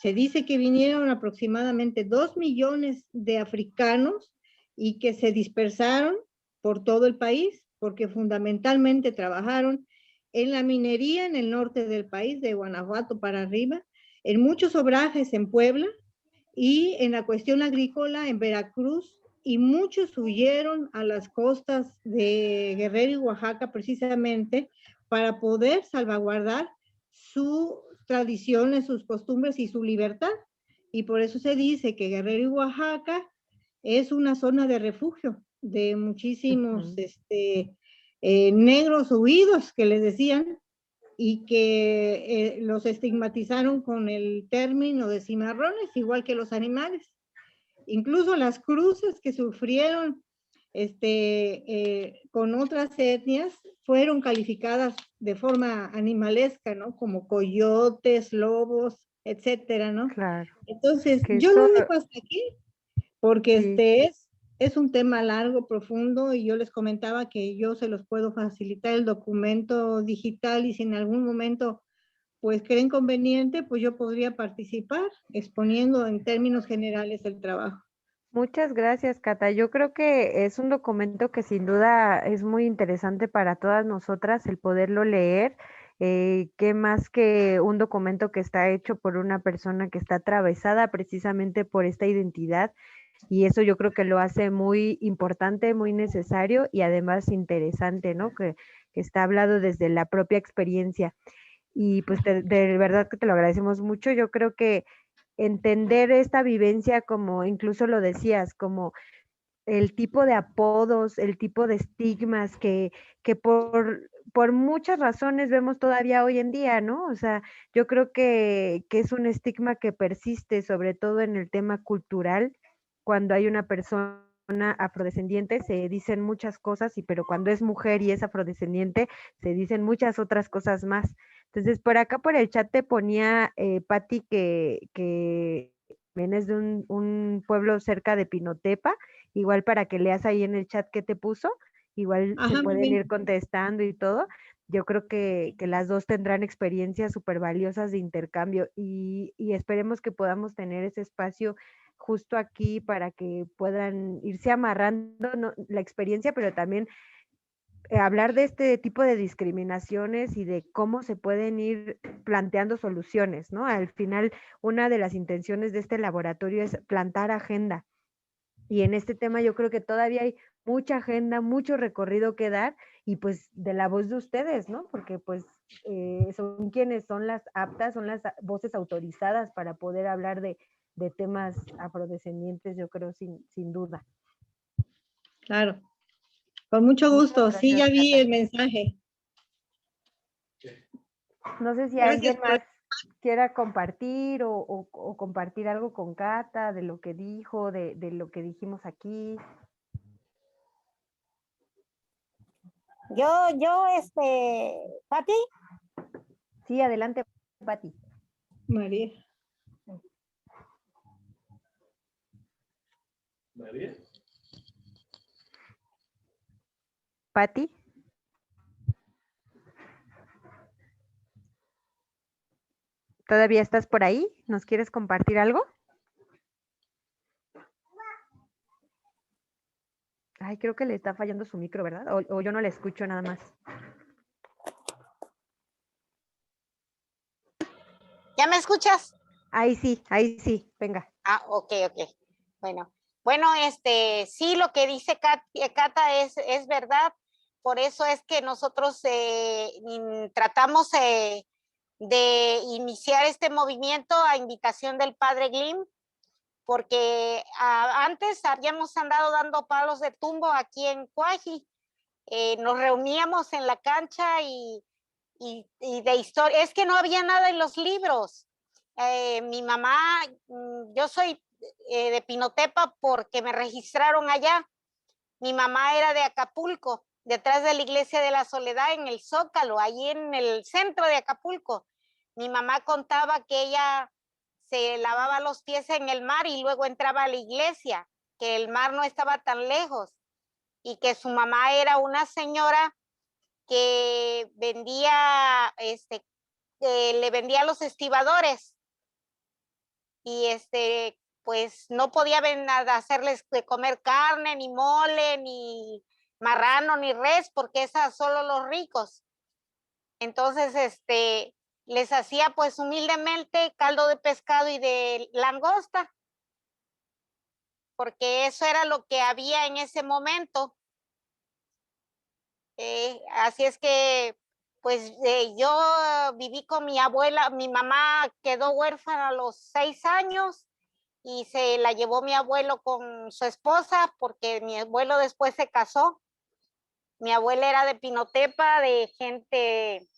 se dice que vinieron aproximadamente 2 millones de africanos y que se dispersaron por todo el país, porque fundamentalmente trabajaron en la minería en el norte del país, de Guanajuato para arriba, en muchos obrajes en Puebla y en la cuestión agrícola en Veracruz, y muchos huyeron a las costas de Guerrero y Oaxaca precisamente para poder salvaguardar sus tradiciones, sus costumbres y su libertad. Y por eso se dice que Guerrero y Oaxaca es una zona de refugio de muchísimos negros huidos que les decían, y que los estigmatizaron con el término de cimarrones, igual que los animales. Incluso las cruces que sufrieron con otras etnias fueron calificadas de forma animalesca, ¿no? Como coyotes, lobos, etcétera, ¿no? Claro. Entonces, Que yo eso, lo dejo hasta aquí, porque sí. es un tema largo, profundo, y yo les comentaba que yo se los puedo facilitar el documento digital, y si en algún momento pues creen conveniente, pues yo podría participar exponiendo en términos generales el trabajo. Muchas gracias, Cata. Yo creo que es un documento que sin duda es muy interesante para todas nosotras el poderlo leer. Qué más que un documento que está hecho por una persona que está atravesada precisamente por esta identidad, y eso yo creo que lo hace muy importante, muy necesario y además interesante, ¿no? Que está hablado desde la propia experiencia. Y pues de verdad que te lo agradecemos mucho. Yo creo que entender esta vivencia, como incluso lo decías, como el tipo de apodos, el tipo de estigmas que por muchas razones vemos todavía hoy en día, ¿no? O sea, yo creo que es un estigma que persiste, sobre todo en el tema cultural, cuando hay una persona afrodescendiente se dicen muchas cosas, pero cuando es mujer y es afrodescendiente se dicen muchas otras cosas más. Entonces, por acá por el chat te ponía Patti que vienes de un pueblo cerca de Pinotepa, igual para que leas ahí en el chat qué te puso, igual se Ajá, muy pueden bien. ir contestando y todo. Yo creo que las dos tendrán experiencias súper valiosas de intercambio y esperemos que podamos tener ese espacio justo aquí para que puedan irse amarrando, ¿no?, la experiencia, pero también hablar de este tipo de discriminaciones y de cómo se pueden ir planteando soluciones, ¿no? Al final, una de las intenciones de este laboratorio es plantar agenda. Y en este tema yo creo que todavía hay mucha agenda, mucho recorrido que dar, y pues de la voz de ustedes, ¿no? Porque pues son quienes son las aptas, son las voces autorizadas para poder hablar de temas afrodescendientes, yo creo, sin duda. Claro, con mucho Muchas gusto. Sí, ya gracias, vi Cata. el mensaje. No sé si Gracias alguien por... más quiera compartir o compartir algo con Cata de lo que dijo, de lo que dijimos aquí. Pati, Sí, adelante, Pati. María. Pati. ¿Todavía estás por ahí? ¿Nos quieres compartir algo? Ay, creo que le está fallando su micro, ¿verdad? O yo no le escucho nada más. ¿ya me escuchas? Ahí sí, venga. Ah, ok. Bueno, sí, lo que dice Cata es verdad. Por eso es que nosotros tratamos de iniciar este movimiento a invitación del padre Glim, porque antes habíamos andado dando palos de tumbo aquí en Cuaji. Nos reuníamos en la cancha y de historia. Es que no había nada en los libros. Mi mamá, yo soy de Pinotepa porque me registraron allá. Mi mamá era de Acapulco, detrás de la iglesia de la Soledad, en el Zócalo, allí en el centro de Acapulco. Mi mamá contaba que ella se lavaba los pies en el mar y luego entraba a la iglesia, que el mar no estaba tan lejos y que su mamá era una señora que vendía, le vendía a los estibadores y pues no podía hacerles de comer carne, ni mole, ni marrano, ni res, porque esas solo los ricos. Entonces, les hacía pues humildemente caldo de pescado y de langosta, porque eso era lo que había en ese momento. Así es que Pues yo viví con mi abuela, mi mamá quedó huérfana a los 6 años y se la llevó mi abuelo con su esposa porque mi abuelo después se casó. Mi abuela era de Pinotepa, de gente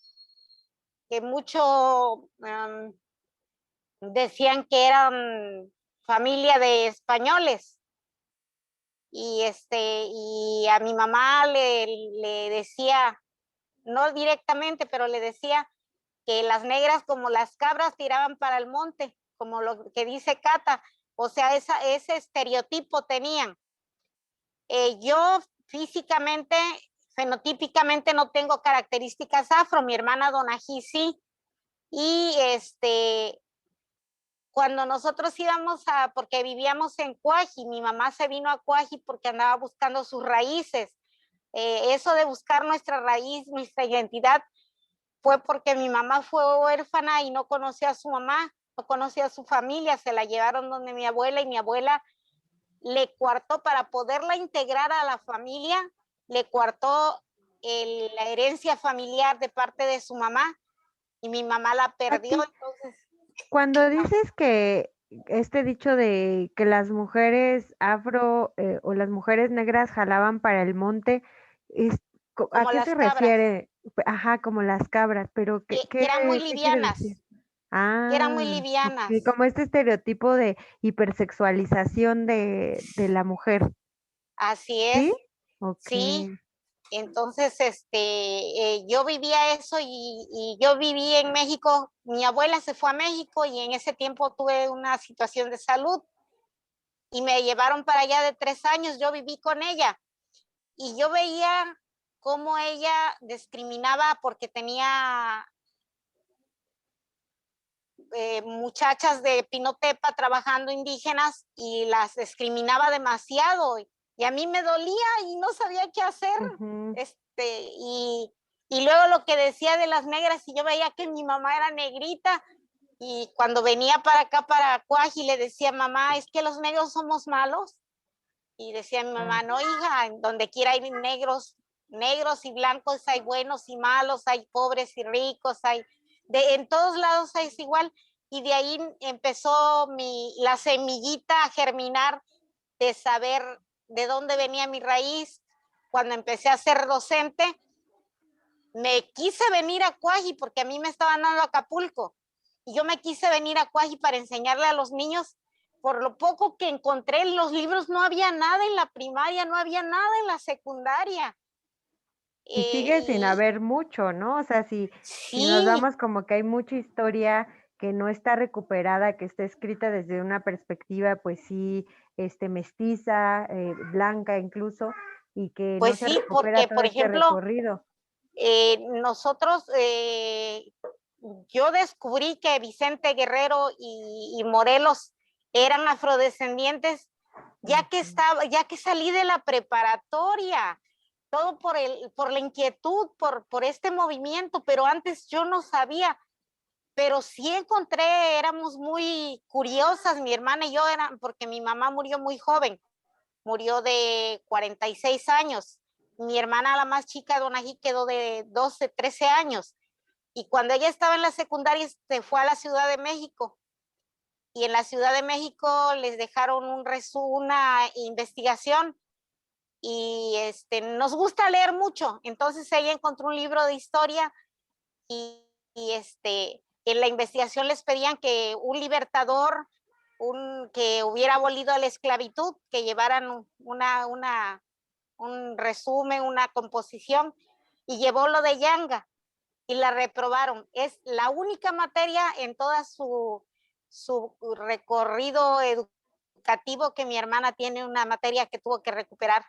que mucho decían que eran familia de españoles. Y a mi mamá le decía, no directamente, pero le decía que las negras como las cabras tiraban para el monte, como lo que dice Cata, o sea, ese estereotipo tenían. Yo físicamente, fenotípicamente no tengo características afro, mi hermana Donají sí, y cuando nosotros íbamos porque vivíamos en Cuaji, mi mamá se vino a Cuaji porque andaba buscando sus raíces. Eso de buscar nuestra raíz, nuestra identidad, fue porque mi mamá fue huérfana y no conocía a su mamá, no conocía a su familia, se la llevaron donde mi abuela y mi abuela le coartó para poderla integrar a la familia, le coartó la herencia familiar de parte de su mamá y mi mamá la perdió. Aquí, Entonces, cuando dices que este dicho de que las mujeres afro o las mujeres negras jalaban para el monte, ¿a como qué las se cabras, refiere? Ajá, como las cabras, pero que eran muy qué quiere decir? livianas, que eran muy Ah, livianas. ok, como este estereotipo de hipersexualización de la mujer, Así ¿sí? es, Ok. sí. Entonces, yo vivía eso y yo viví en México. Mi abuela se fue a México y en ese tiempo tuve una situación de salud y me llevaron para allá de 3 años. Yo viví con ella y yo veía cómo ella discriminaba porque tenía muchachas de Pinotepa trabajando indígenas y las discriminaba demasiado y a mí me dolía y no sabía qué hacer. Ujú. Y luego lo que decía de las negras, y yo veía que mi mamá era negrita y cuando venía para acá, para Cuaji, le decía, mamá, es que los negros somos malos. Y decía mi mamá, no, hija, en donde quiera hay negros, negros y blancos, hay buenos y malos, hay pobres y ricos, en todos lados es igual. Y de ahí empezó la semillita a germinar de saber de dónde venía mi raíz. Cuando empecé a ser docente, me quise venir a Cuaji porque a mí me estaban dando Acapulco. Y yo me quise venir a Cuaji para enseñarle a los niños. Por lo poco que encontré en los libros, no había nada en la primaria, no había nada en la secundaria. Y sigue sin Y haber mucho, ¿no? O sea, si nos sí, vamos como que hay mucha historia que no está recuperada, que está escrita desde una perspectiva, pues sí, mestiza, blanca incluso, y que no pues se sí, recupera porque, todo por este ejemplo, recorrido. nosotros, yo descubrí que Vicente Guerrero y Morelos eran afrodescendientes ya que salí de la preparatoria, todo por la inquietud, por este movimiento, pero antes yo no sabía, pero sí encontré, éramos muy curiosas, mi hermana y yo, porque mi mamá murió muy joven, murió de 46 años, mi hermana la más chica, Donají, quedó de 12, 13 años, y cuando ella estaba en la secundaria se fue a la Ciudad de México, y en la Ciudad de México les dejaron una investigación y nos gusta leer mucho. Entonces ella encontró un libro de historia y en la investigación les pedían que un libertador, que hubiera abolido la esclavitud, que llevaran un resumen, una composición y llevó lo de Yanga y la reprobaron. Es la única materia en toda su recorrido educativo que mi hermana tiene una materia que tuvo que recuperar,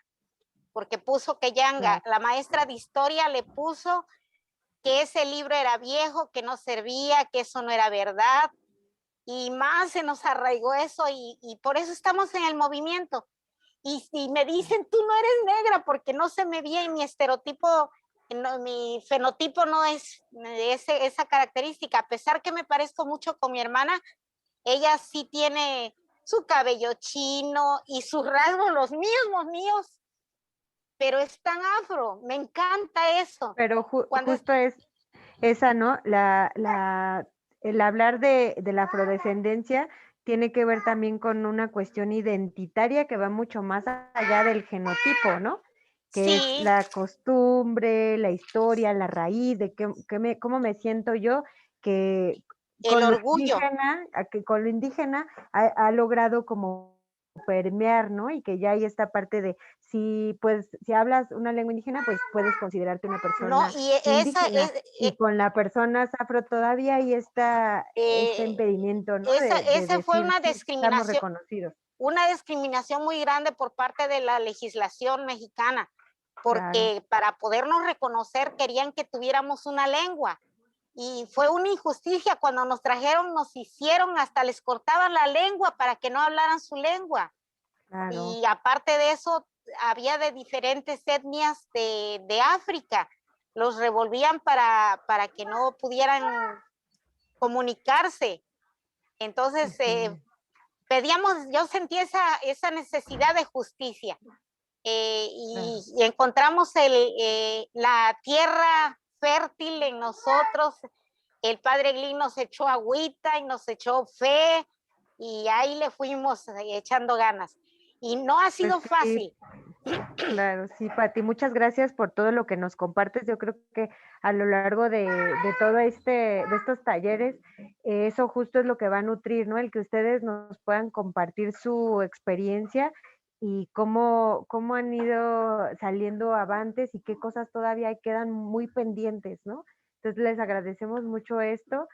porque puso que Yanga, Claro. la maestra de historia le puso que ese libro era viejo, que no servía, que eso no era verdad, y más se nos arraigó eso y por eso estamos en el movimiento. Y me dicen, tú no eres negra, porque no se me ve en mi estereotipo, mi fenotipo no es esa característica, a pesar que me parezco mucho con mi hermana, ella sí tiene su cabello chino y sus rasgos, los míos, pero es tan afro, me encanta eso. Pero Cuando justo es esa, ¿no? El hablar de la afrodescendencia tiene que ver también con una cuestión identitaria que va mucho más allá del genotipo, ¿no? Que es Sí, la costumbre, la historia, la raíz, de cómo me siento yo, que el orgullo. con lo indígena ha logrado como permear, ¿no? Y que ya hay esta parte de, si hablas una lengua indígena, pues puedes considerarte una No, persona y esa indígena. Y con la persona afro todavía hay este eh, impedimento, ¿no? De esa fue decir, sí, estamos reconocidos. una discriminación muy grande por parte de la legislación mexicana, Claro, porque para podernos reconocer querían que tuviéramos una lengua. Y fue una injusticia cuando nos trajeron, nos hicieron, hasta les cortaban la lengua para que no hablaran su lengua. claro. Y aparte de eso, había de diferentes etnias de África. Los revolvían para que no pudieran comunicarse. Entonces, Sí. pedíamos, yo sentí esa necesidad de justicia. Claro. Y encontramos la tierra fértil en nosotros. El padre Glín nos echó agüita y nos echó fe y ahí le fuimos echando ganas. Y no ha Pues sido sí, fácil. claro, sí, Pati, muchas gracias por todo lo que nos compartes. Yo creo que a lo largo de todo de estos talleres, eso justo es lo que va a nutrir, ¿no? El que ustedes nos puedan compartir su experiencia y cómo han ido saliendo avantes y qué cosas todavía quedan muy pendientes, ¿no? Entonces les agradecemos mucho esto.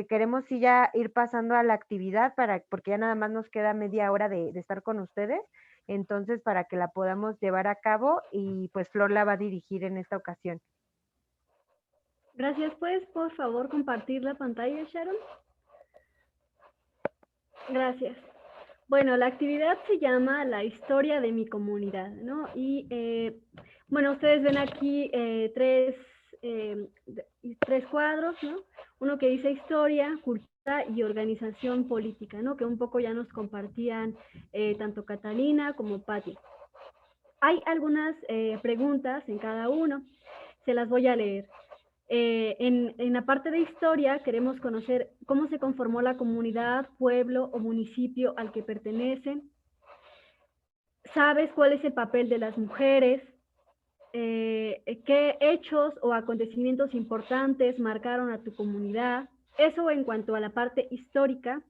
Queremos sí ya ir pasando a la actividad porque ya nada más nos queda media hora de estar con ustedes. Entonces, para que la podamos llevar a cabo y pues Flor la va a dirigir en esta ocasión. Gracias, pues, por favor, compartir la pantalla, Sharon. Gracias. Bueno, la actividad se llama La historia de mi comunidad, ¿no? Y bueno, ustedes ven aquí tres cuadros, ¿no? Uno que dice historia, cultura y organización política, ¿no? Que un poco ya nos compartían tanto Catalina como Patti. Hay algunas preguntas en cada uno, se las voy a leer. En la parte de historia queremos conocer cómo se conformó la comunidad, pueblo o municipio al que pertenecen. ¿Sabes cuál es el papel de las mujeres? ¿Qué hechos o acontecimientos importantes marcaron a tu comunidad? Eso en cuanto a la parte histórica.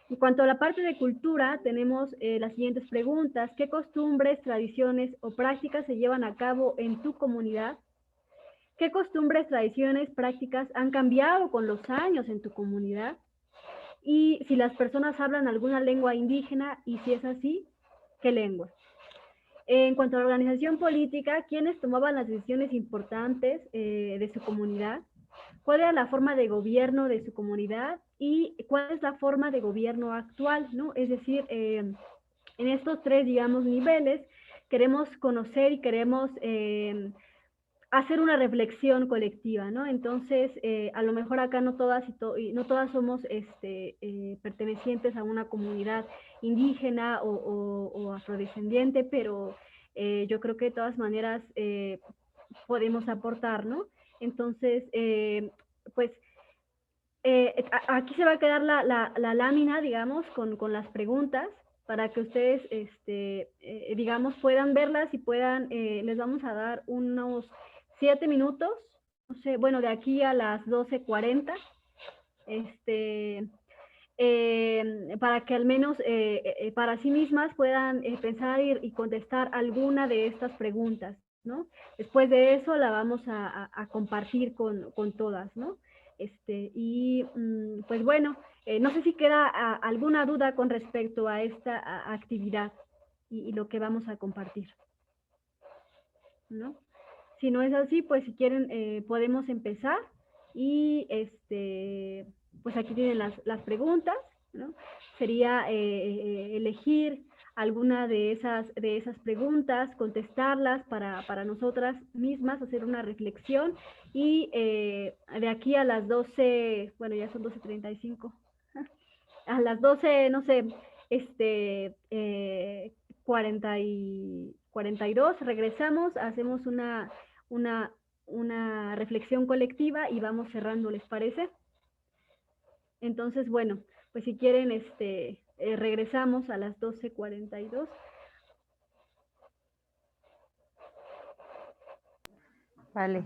En cuanto a la parte de cultura, tenemos las siguientes preguntas. ¿Qué costumbres, tradiciones o prácticas se llevan a cabo en tu comunidad? ¿Qué costumbres, tradiciones, prácticas han cambiado con los años en tu comunidad? Y si las personas hablan alguna lengua indígena, y si es así, ¿qué lengua? En cuanto a la organización política, ¿quiénes tomaban las decisiones importantes de su comunidad? ¿Cuál era la forma de gobierno de su comunidad? ¿Y cuál es la forma de gobierno actual? ¿No? Es decir, en estos tres, digamos, niveles, queremos conocer y queremos hacer una reflexión colectiva, ¿no? Entonces, a lo mejor acá no todas no todas somos pertenecientes a una comunidad indígena o afrodescendiente, pero yo creo que de todas maneras podemos aportar, ¿no? Entonces, pues aquí se va a quedar la lámina, digamos, con las preguntas para que ustedes, digamos, puedan verlas y puedan, les vamos a dar unos 7 minutos, no sé, bueno, de aquí a las 12:40, para que al menos para sí mismas puedan pensar y contestar alguna de estas preguntas, ¿no? Después de eso la vamos a compartir con todas, ¿no? Pues bueno, no sé si queda alguna duda con respecto a esta actividad y lo que vamos a compartir, ¿no? Si no es así, pues si quieren podemos empezar y pues aquí tienen las preguntas, ¿no? Sería elegir alguna de esas preguntas, contestarlas para nosotras mismas, hacer una reflexión y de aquí a las 12, bueno, ya son 12:35, a las 12, no sé, 42, regresamos, hacemos una una reflexión colectiva y vamos cerrando, ¿les parece? Entonces, bueno, pues si quieren, regresamos a las 12:42. Vale.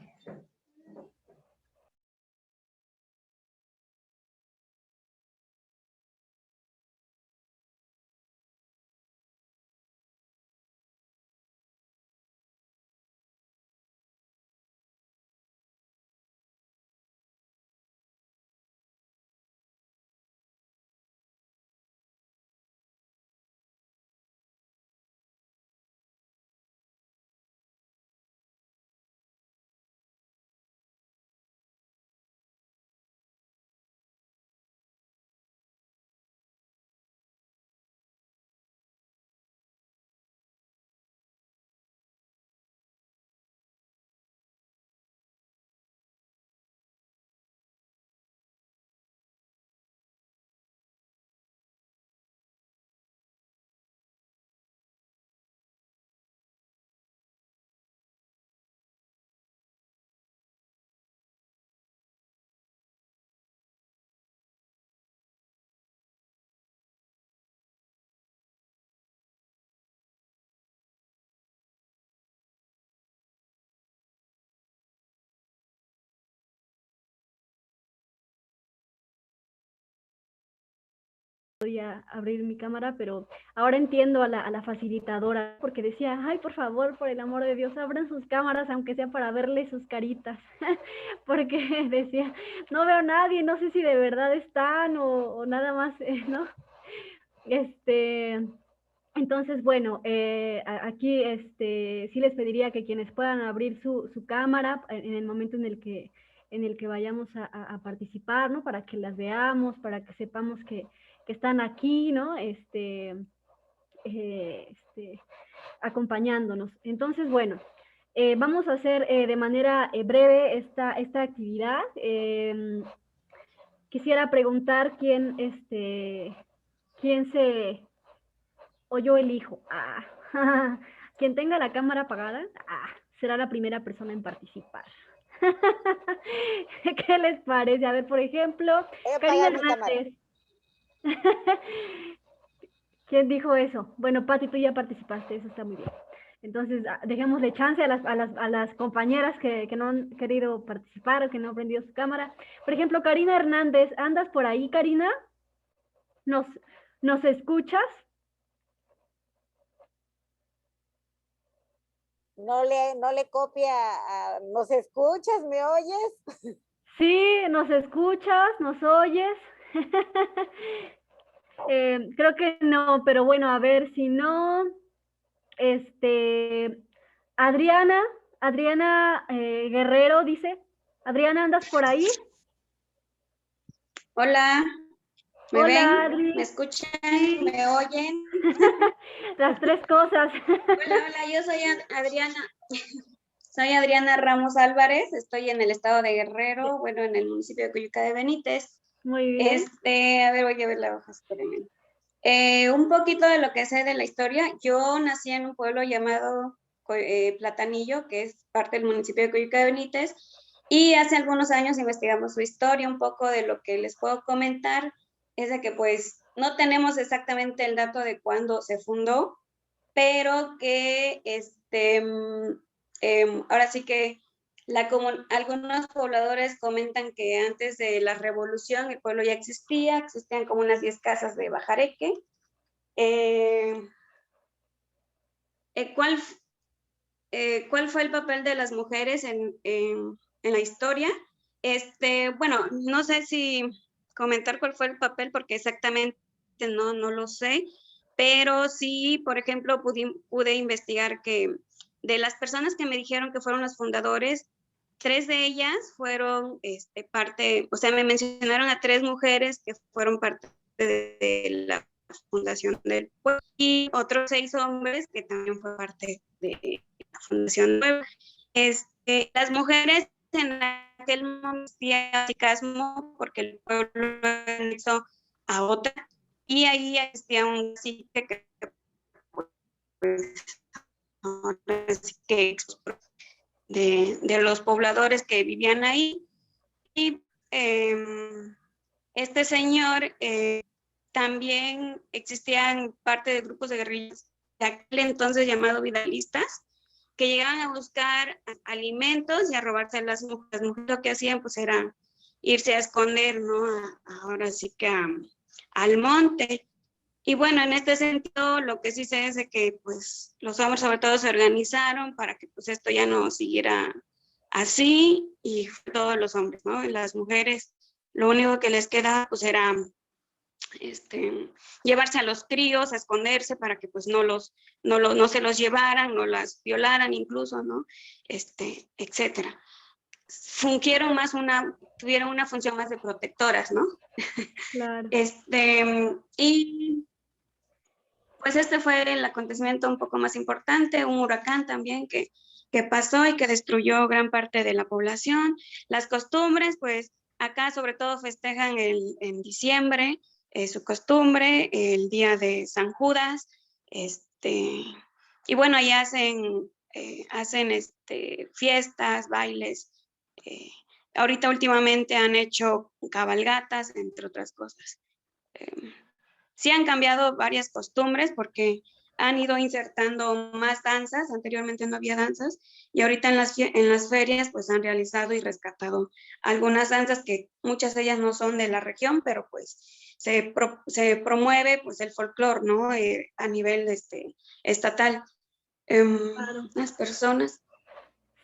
Podía abrir mi cámara, pero ahora entiendo a la facilitadora, porque decía, ay, por favor, por el amor de Dios, abran sus cámaras, aunque sea para verle sus caritas, porque decía, no veo a nadie, no sé si de verdad están o nada más, ¿no? Entonces, bueno, aquí sí les pediría que quienes puedan abrir su cámara en el momento en el que vayamos a participar, ¿no? Para que las veamos, para que sepamos que están aquí, ¿no? Acompañándonos. Entonces, bueno, vamos a hacer de manera breve esta actividad. Quisiera preguntar quién se... o yo elijo. Quien tenga la cámara apagada, será la primera persona en participar. ¿Qué les parece? A ver, por ejemplo, Karina Hernández. ¿Quién dijo eso? Bueno, Pati, tú ya participaste, eso está muy bien. Entonces, dejémosle chance a las compañeras que no han querido participar o que no han prendido su cámara. Por ejemplo, Karina Hernández, ¿andas por ahí, Karina? ¿Nos escuchas? No le copia, ¿nos escuchas? ¿Me oyes? Sí, nos escuchas, nos oyes. Creo que no, pero bueno, a ver si no. Adriana Guerrero dice. Adriana, ¿andas por ahí? Hola, ¿me Hola, ven? Adri. ¿Me escuchan? Sí. ¿Me oyen? Las tres cosas. Hola, yo soy Adriana. Soy Adriana Ramos Álvarez, estoy en el estado de Guerrero, bueno, en el municipio de Coyuca de Benítez. Muy bien. A ver, voy a ver la hoja, espérenme. Un poquito de lo que sé de la historia. Yo nací en un pueblo llamado Platanillo, que es parte del municipio de Coyuca de Benítez, y hace algunos años investigamos su historia. Un poco de lo que les puedo comentar es de que pues no tenemos exactamente el dato de cuándo se fundó, pero que ahora sí que algunos pobladores comentan que antes de la revolución el pueblo ya existían como unas 10 casas de bajareque. ¿Cuál fue el papel de las mujeres en la historia? Bueno, no sé si comentar cuál fue el papel porque exactamente no lo sé, pero sí, por ejemplo, pude investigar que de las personas que me dijeron que fueron los fundadores, 3 de ellas fueron parte, o sea, me mencionaron a 3 mujeres que fueron parte de la fundación del pueblo y otros 6 hombres que también fue parte de la fundación nueva. Las mujeres en aquel momento hacían chicasmo porque el pueblo hizo a otra y ahí existía un sitio que de los pobladores que vivían ahí. Y este señor también existían parte de grupos de guerrillas de aquel entonces llamado vidalistas, que llegaban a buscar alimentos y a robarse a las mujeres. Las mujeres lo que hacían pues era irse a esconder, ¿no? Ahora sí que al monte. Y bueno, en este sentido, lo que sí sé es de que pues los hombres sobre todo se organizaron para que pues esto ya no siguiera así, y todos los hombres, ¿no? Y las mujeres, lo único que les queda pues era llevarse a los críos, a esconderse para que pues no se los llevaran, no las violaran incluso, ¿no? Etcétera. Tuvieron una función más de protectoras, ¿no? Claro. Y pues este fue el acontecimiento un poco más importante, un huracán también que pasó y que destruyó gran parte de la población. Las costumbres, pues acá sobre todo festejan en diciembre, su costumbre, el día de San Judas, y bueno, ahí hacen fiestas, bailes. Ahorita últimamente han hecho cabalgatas, entre otras cosas. Sí han cambiado varias costumbres porque han ido insertando más danzas. Anteriormente no había danzas, y ahorita en las ferias pues han realizado y rescatado algunas danzas que muchas de ellas no son de la región, pero pues se promueve pues el folclore, ¿no? A nivel estatal. Claro. Las personas.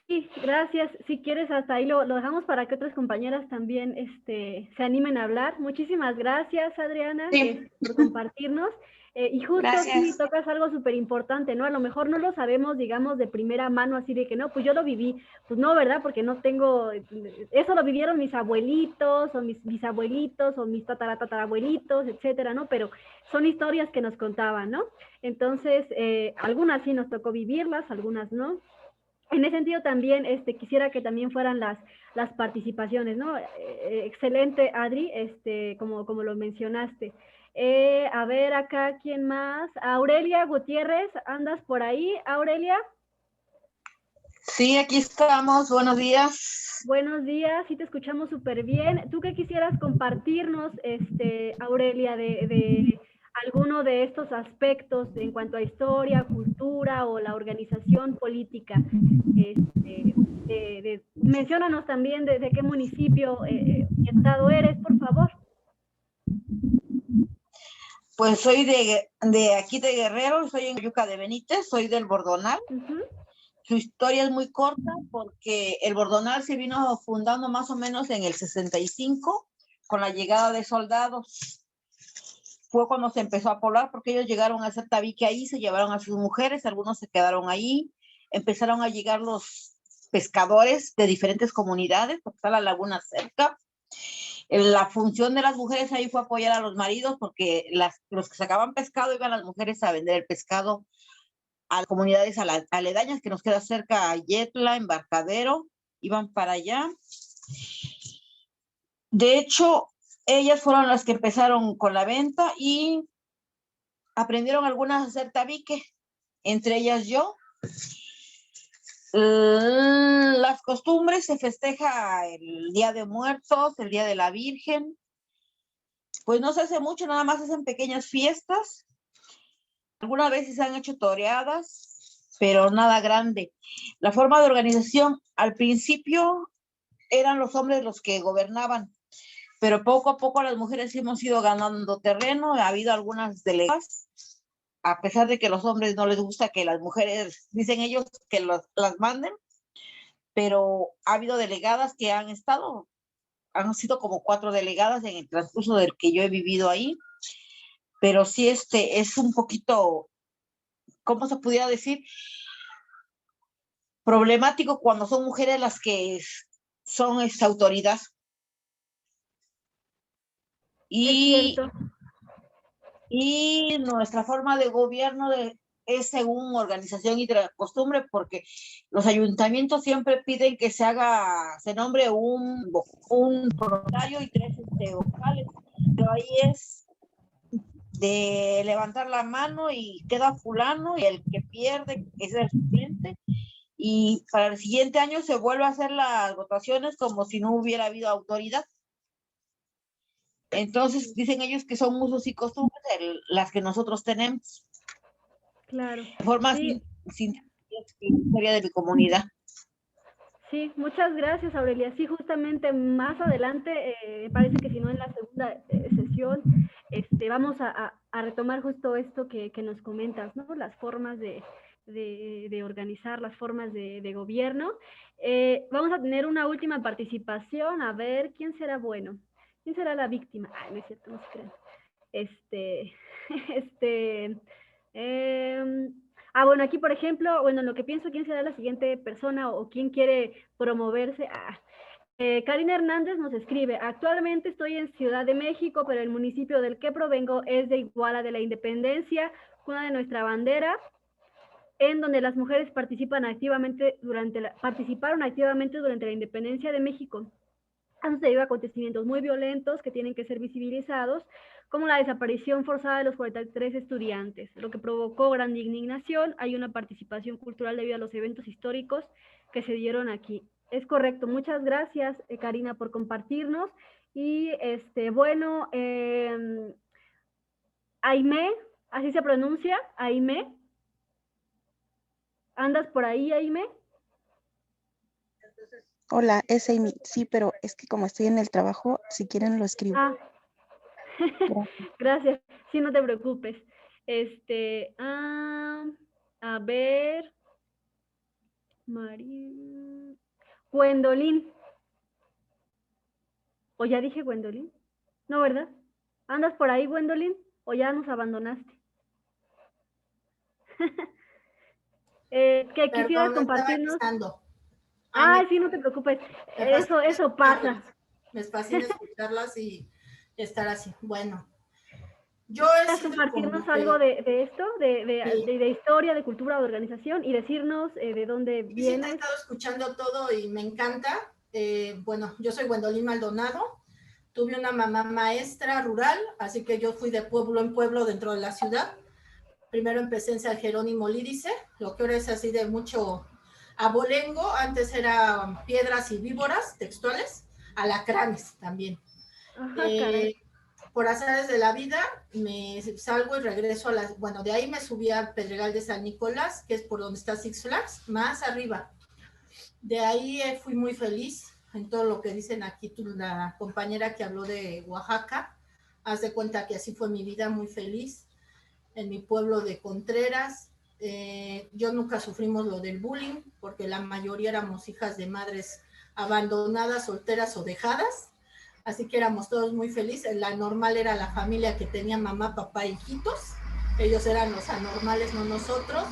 Sí, gracias. Si quieres, hasta ahí lo dejamos para que otras compañeras también se animen a hablar. Muchísimas gracias, Adriana, Sí. por compartirnos. Y justo Gracias. sí tocas algo súper importante, ¿no? A lo mejor no lo sabemos, digamos, de primera mano, así de que no, pues yo lo viví. Pues no, ¿verdad? Porque no tengo, eso lo vivieron mis abuelitos, o mis bisabuelitos, o mis tatarabuelitos, etcétera, ¿no? Pero son historias que nos contaban, ¿no? Entonces, algunas sí nos tocó vivirlas, algunas no. En ese sentido también quisiera que también fueran las participaciones, ¿no? Excelente, Adri, como lo mencionaste. A ver acá, ¿quién más? Aurelia Gutiérrez, ¿andas por ahí, Aurelia? Sí, aquí estamos, buenos días. Buenos días, sí te escuchamos súper bien. ¿Tú qué quisieras compartirnos, Aurelia, de alguno de estos aspectos en cuanto a historia, cultura o la organización política? Menciónanos también de qué municipio y estado eres, por favor. Pues soy de aquí de Guerrero, soy en Yuca de Benítez, soy del Bordonal. Su historia es muy corta porque el Bordonal se vino fundando más o menos en el 65 con la llegada de soldados. Fue cuando se empezó a poblar porque ellos llegaron a hacer tabique ahí, se llevaron a sus mujeres, algunos se quedaron ahí, empezaron a llegar los pescadores de diferentes comunidades porque está la laguna cerca. La función de las mujeres ahí fue apoyar a los maridos porque los que sacaban pescado iban las mujeres a vender el pescado a las comunidades aledañas que nos queda cerca, a Yetla, Embarcadero, iban para allá. De hecho, ellas fueron las que empezaron con la venta y aprendieron algunas a hacer tabique, entre ellas yo. Las costumbres se festeja el Día de Muertos, el Día de la Virgen. Pues no se hace mucho, nada más hacen pequeñas fiestas. Algunas veces se han hecho toreadas, pero nada grande. La forma de organización, al principio eran los hombres los que gobernaban, pero poco a poco las mujeres hemos ido ganando terreno. Ha habido algunas delegadas, a pesar de que a los hombres no les gusta que las mujeres, dicen ellos, que las manden, pero ha habido delegadas que han sido como 4 delegadas en el transcurso del que yo he vivido ahí, pero sí es un poquito, ¿cómo se pudiera decir? Problemático cuando son mujeres las que son autoridad. Y nuestra forma de gobierno es según organización y costumbre, porque los ayuntamientos siempre piden que se nombre un voluntario y 3 vocales, pero ahí es de levantar la mano y queda fulano y el que pierde es el suplente, y para el siguiente año se vuelve a hacer las votaciones como si no hubiera habido autoridad. Entonces dicen ellos que son usos y costumbres las que nosotros tenemos. Claro. De forma Sí. sin historia de mi comunidad. Sí, muchas gracias, Aurelia. Sí, justamente más adelante, me parece que si no en la segunda sesión, vamos a retomar justo esto que nos comentas, ¿no? Las formas de organizar, las formas de gobierno. Vamos a tener una última participación, a ver quién será bueno, quién será la víctima. Ay, no es cierto, no se crean. Bueno, aquí por ejemplo, bueno, lo que pienso, quién será la siguiente persona o quién quiere promoverse. Karina Hernández nos escribe: actualmente estoy en Ciudad de México, pero el municipio del que provengo es de Iguala de la Independencia, cuna de nuestra bandera, en donde las mujeres participaron activamente durante la independencia de México. Han sucedido acontecimientos muy violentos que tienen que ser visibilizados, como la desaparición forzada de los 43 estudiantes, lo que provocó gran indignación. Hay una participación cultural debido a los eventos históricos que se dieron aquí. Es correcto, muchas gracias, Karina, por compartirnos. Y bueno, Aimé, así se pronuncia, Aimé. ¿Andas por ahí, Aimé? Hola, es Amy. Sí, pero es que como estoy en el trabajo, si quieren lo escribo. Gracias. Sí, no te preocupes. A ver. María. Gwendolyn. ¿O ya dije Gwendolyn? No, ¿verdad? ¿Andas por ahí, Gwendolyn? ¿O ya nos abandonaste? Que quisieras compartirnos. Ay, sí, no te preocupes. Eso pasa. Me fascina escucharlas y estar así. Bueno, yo ¿Quieres compartirnos algo de esto? De historia, de cultura, de organización y decirnos de dónde vienes? Sí, he estado escuchando todo y me encanta. Bueno, yo soy Gwendolyn Maldonado. Tuve una mamá maestra rural, así que yo fui de pueblo en pueblo dentro de la ciudad. Primero empecé en San Jerónimo Lídice, lo que ahora es así de mucho abolengo. Antes eran piedras y víboras textuales, alacranes también. Por azares de la vida me salgo y regreso bueno, de ahí me subí al Pedregal de San Nicolás, que es por donde está Six Flags, más arriba. De ahí fui muy feliz en todo lo que dicen aquí la compañera que habló de Oaxaca. Haz de cuenta que así fue mi vida, muy feliz en mi pueblo de Contreras. Yo nunca sufrimos lo del bullying, porque la mayoría éramos hijas de madres abandonadas, solteras o dejadas, así que éramos todos muy felices. La normal era la familia que tenía mamá, papá, hijitos. Ellos eran los anormales, no nosotros.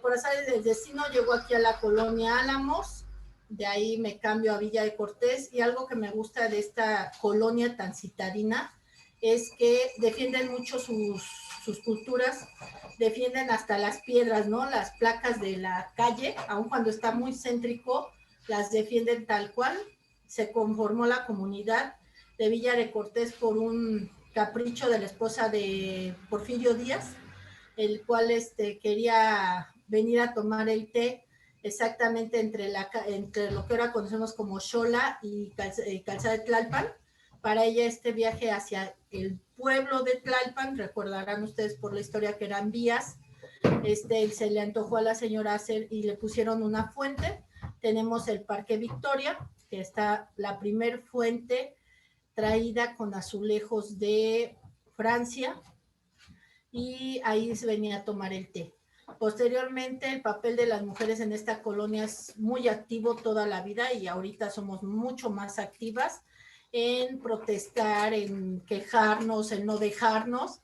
Por azares del destino llegó aquí a la colonia Álamos, de ahí me cambio a Villa de Cortés, y algo que me gusta de esta colonia tan citadina es que defienden mucho sus culturas, defienden hasta las piedras, ¿no? Las placas de la calle, aun cuando está muy céntrico, las defienden tal cual. Se conformó la comunidad de Villa de Cortés por un capricho de la esposa de Porfirio Díaz, el cual quería venir a tomar el té exactamente entre lo que ahora conocemos como Xola y Calzada de Tlalpan. Para ella este viaje hacia el pueblo de Tlalpan, recordarán ustedes por la historia que eran vías, se le antojó a la señora hacer y le pusieron una fuente. Tenemos el Parque Victoria, que está la primer fuente traída con azulejos de Francia, y ahí se venía a tomar el té. Posteriormente, el papel de las mujeres en esta colonia es muy activo toda la vida, y ahorita somos mucho más activas en protestar, en quejarnos, en no dejarnos.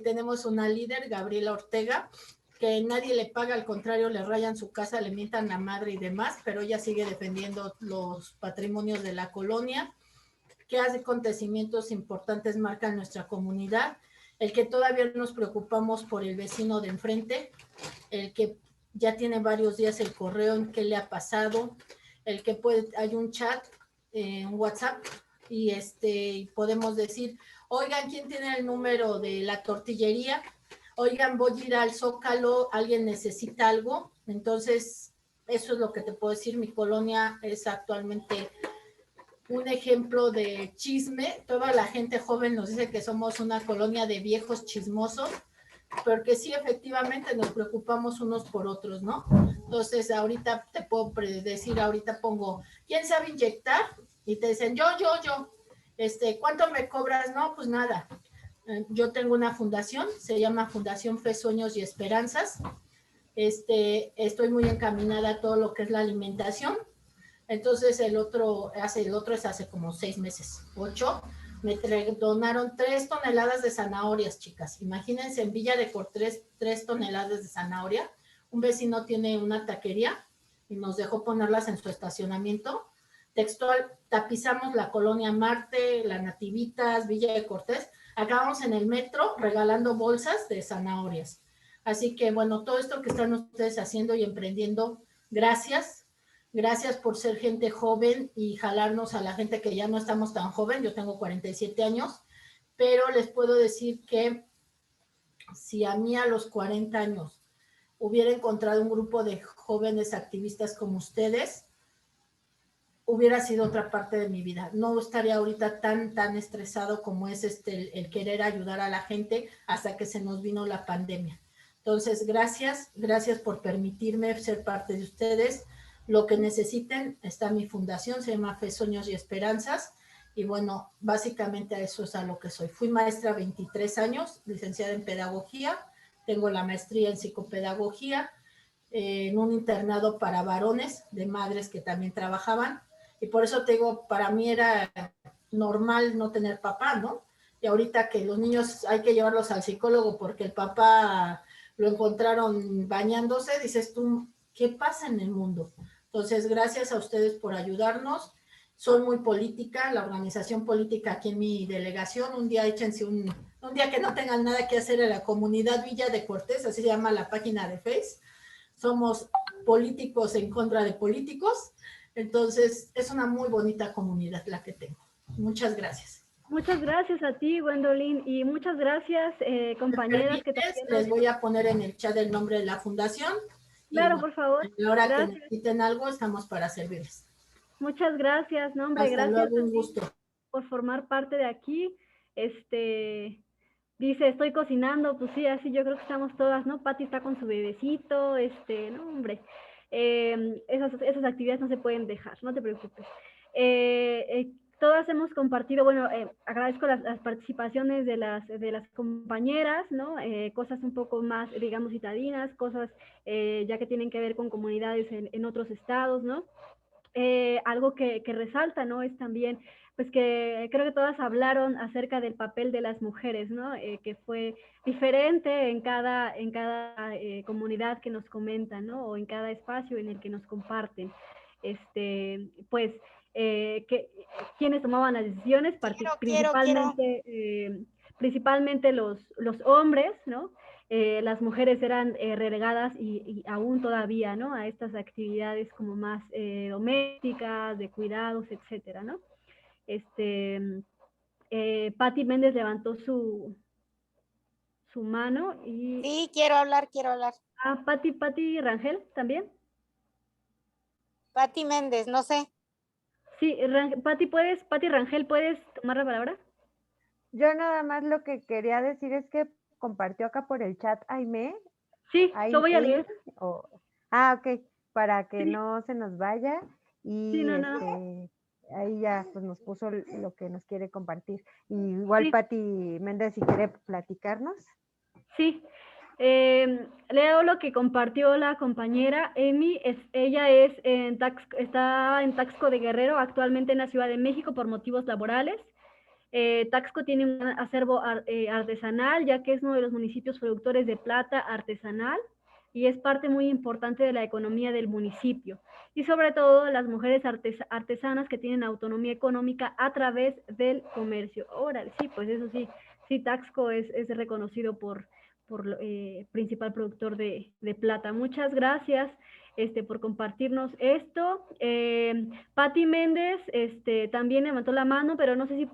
Tenemos una líder, Gabriela Ortega, que nadie le paga, al contrario, le rayan su casa, le mientan la madre y demás, pero ella sigue defendiendo los patrimonios de la colonia. ¿Qué acontecimientos importantes marcan nuestra comunidad? El que todavía nos preocupamos por el vecino de enfrente, el que ya tiene varios días el correo en qué le ha pasado, el que hay un chat, un WhatsApp, y podemos decir, oigan, ¿quién tiene el número de la tortillería? oigan, voy a ir al Zócalo, alguien necesita algo. Entonces, eso es lo que te puedo decir. Mi colonia es actualmente un ejemplo de chisme. Toda la gente joven nos dice que somos una colonia de viejos chismosos, porque sí, efectivamente nos preocupamos unos por otros, ¿no? Entonces, ahorita te puedo predecir, ahorita pongo, ¿quién sabe inyectar? Y te dicen, yo. ¿Cuánto me cobras? No, pues nada. Yo tengo una fundación, se llama Fundación Fe, Sueños y Esperanzas. Estoy muy encaminada a todo lo que es la alimentación. Entonces el otro es hace como 6 meses, 8, me donaron 3 toneladas de zanahorias, chicas. Imagínense, en Villa de Cortés, 3 toneladas de zanahoria. Un vecino tiene una taquería y nos dejó ponerlas en su estacionamiento. Textual, tapizamos la colonia Marte, la Nativitas, Villa de Cortés. Acabamos en el metro regalando bolsas de zanahorias. Así que, bueno, todo esto que están ustedes haciendo y emprendiendo, gracias. Gracias por ser gente joven y jalarnos a la gente que ya no estamos tan joven. Yo tengo 47 años, pero les puedo decir que si a mí a los 40 años hubiera encontrado un grupo de jóvenes activistas como ustedes, hubiera sido otra parte de mi vida. No estaría ahorita tan estresado como es el querer ayudar a la gente hasta que se nos vino la pandemia. Entonces, gracias por permitirme ser parte de ustedes. Lo que necesiten, está mi fundación, se llama Fe, Sueños y Esperanzas. Y bueno, básicamente a eso es a lo que soy. Fui maestra 23 años, licenciada en pedagogía, tengo la maestría en psicopedagogía, en un internado para varones de madres que también trabajaban. Y por eso te digo, para mí era normal no tener papá, ¿no? Y ahorita que los niños hay que llevarlos al psicólogo porque el papá lo encontraron bañándose, dices tú, ¿qué pasa en el mundo? Entonces, gracias a ustedes por ayudarnos. Soy muy política, la organización política aquí en mi delegación. Un día échense un día que no tengan nada que hacer en la comunidad Villa de Cortés, así se llama la página de Facebook. Somos políticos en contra de políticos. Entonces, es una muy bonita comunidad la que tengo. Muchas gracias. Muchas gracias a ti, Gwendolyn, y muchas gracias, compañeras. Que también les voy a poner en el chat el nombre de la fundación. Claro, y, por favor. A la hora que necesiten algo, estamos para servirles. Muchas gracias, no, hombre, Hasta gracias luego, un gusto. por formar parte de aquí. Dice, estoy cocinando, pues sí, así yo creo que estamos todas, ¿no? Pati está con su bebecito, no, hombre. Esas actividades no se pueden dejar, no te preocupes. Todas hemos compartido, bueno, agradezco las participaciones de las compañeras, ¿no? Cosas un poco más, digamos, citadinas, cosas ya que tienen que ver con comunidades en otros estados, ¿no? Algo que resalta, ¿no? Es también, pues que creo que todas hablaron acerca del papel de las mujeres, ¿no? Que fue diferente en cada comunidad que nos comentan, ¿no? O en cada espacio en el que nos comparten. Pues, quienes tomaban las decisiones, principalmente los hombres, ¿no? Las mujeres eran relegadas y aún todavía, ¿no? A estas actividades como más domésticas, de cuidados, etcétera, ¿no? Pati Méndez levantó su mano y... Sí, quiero hablar. Ah, Pati Rangel, ¿también? Pati Méndez, no sé. Sí, Pati Rangel, ¿puedes tomar la palabra? Yo nada más lo que quería decir es que compartió acá por el chat Aimé. Sí, lo voy a leer. Ok, para que no se nos vaya. Y sí, no. Ahí ya pues, nos puso lo que nos quiere compartir. Y igual Pati Méndez, si quiere platicarnos. Sí, leo lo que compartió la compañera Emi. Ella está en Taxco de Guerrero, actualmente en la Ciudad de México por motivos laborales. Taxco tiene un acervo artesanal, ya que es uno de los municipios productores de plata artesanal y es parte muy importante de la economía del municipio. Y sobre todo las mujeres artesanas que tienen autonomía económica a través del comercio. Órale, sí, pues eso sí, Taxco es reconocido por principal productor de plata. Muchas gracias por compartirnos esto. Patti Méndez también levantó la mano, pero no sé si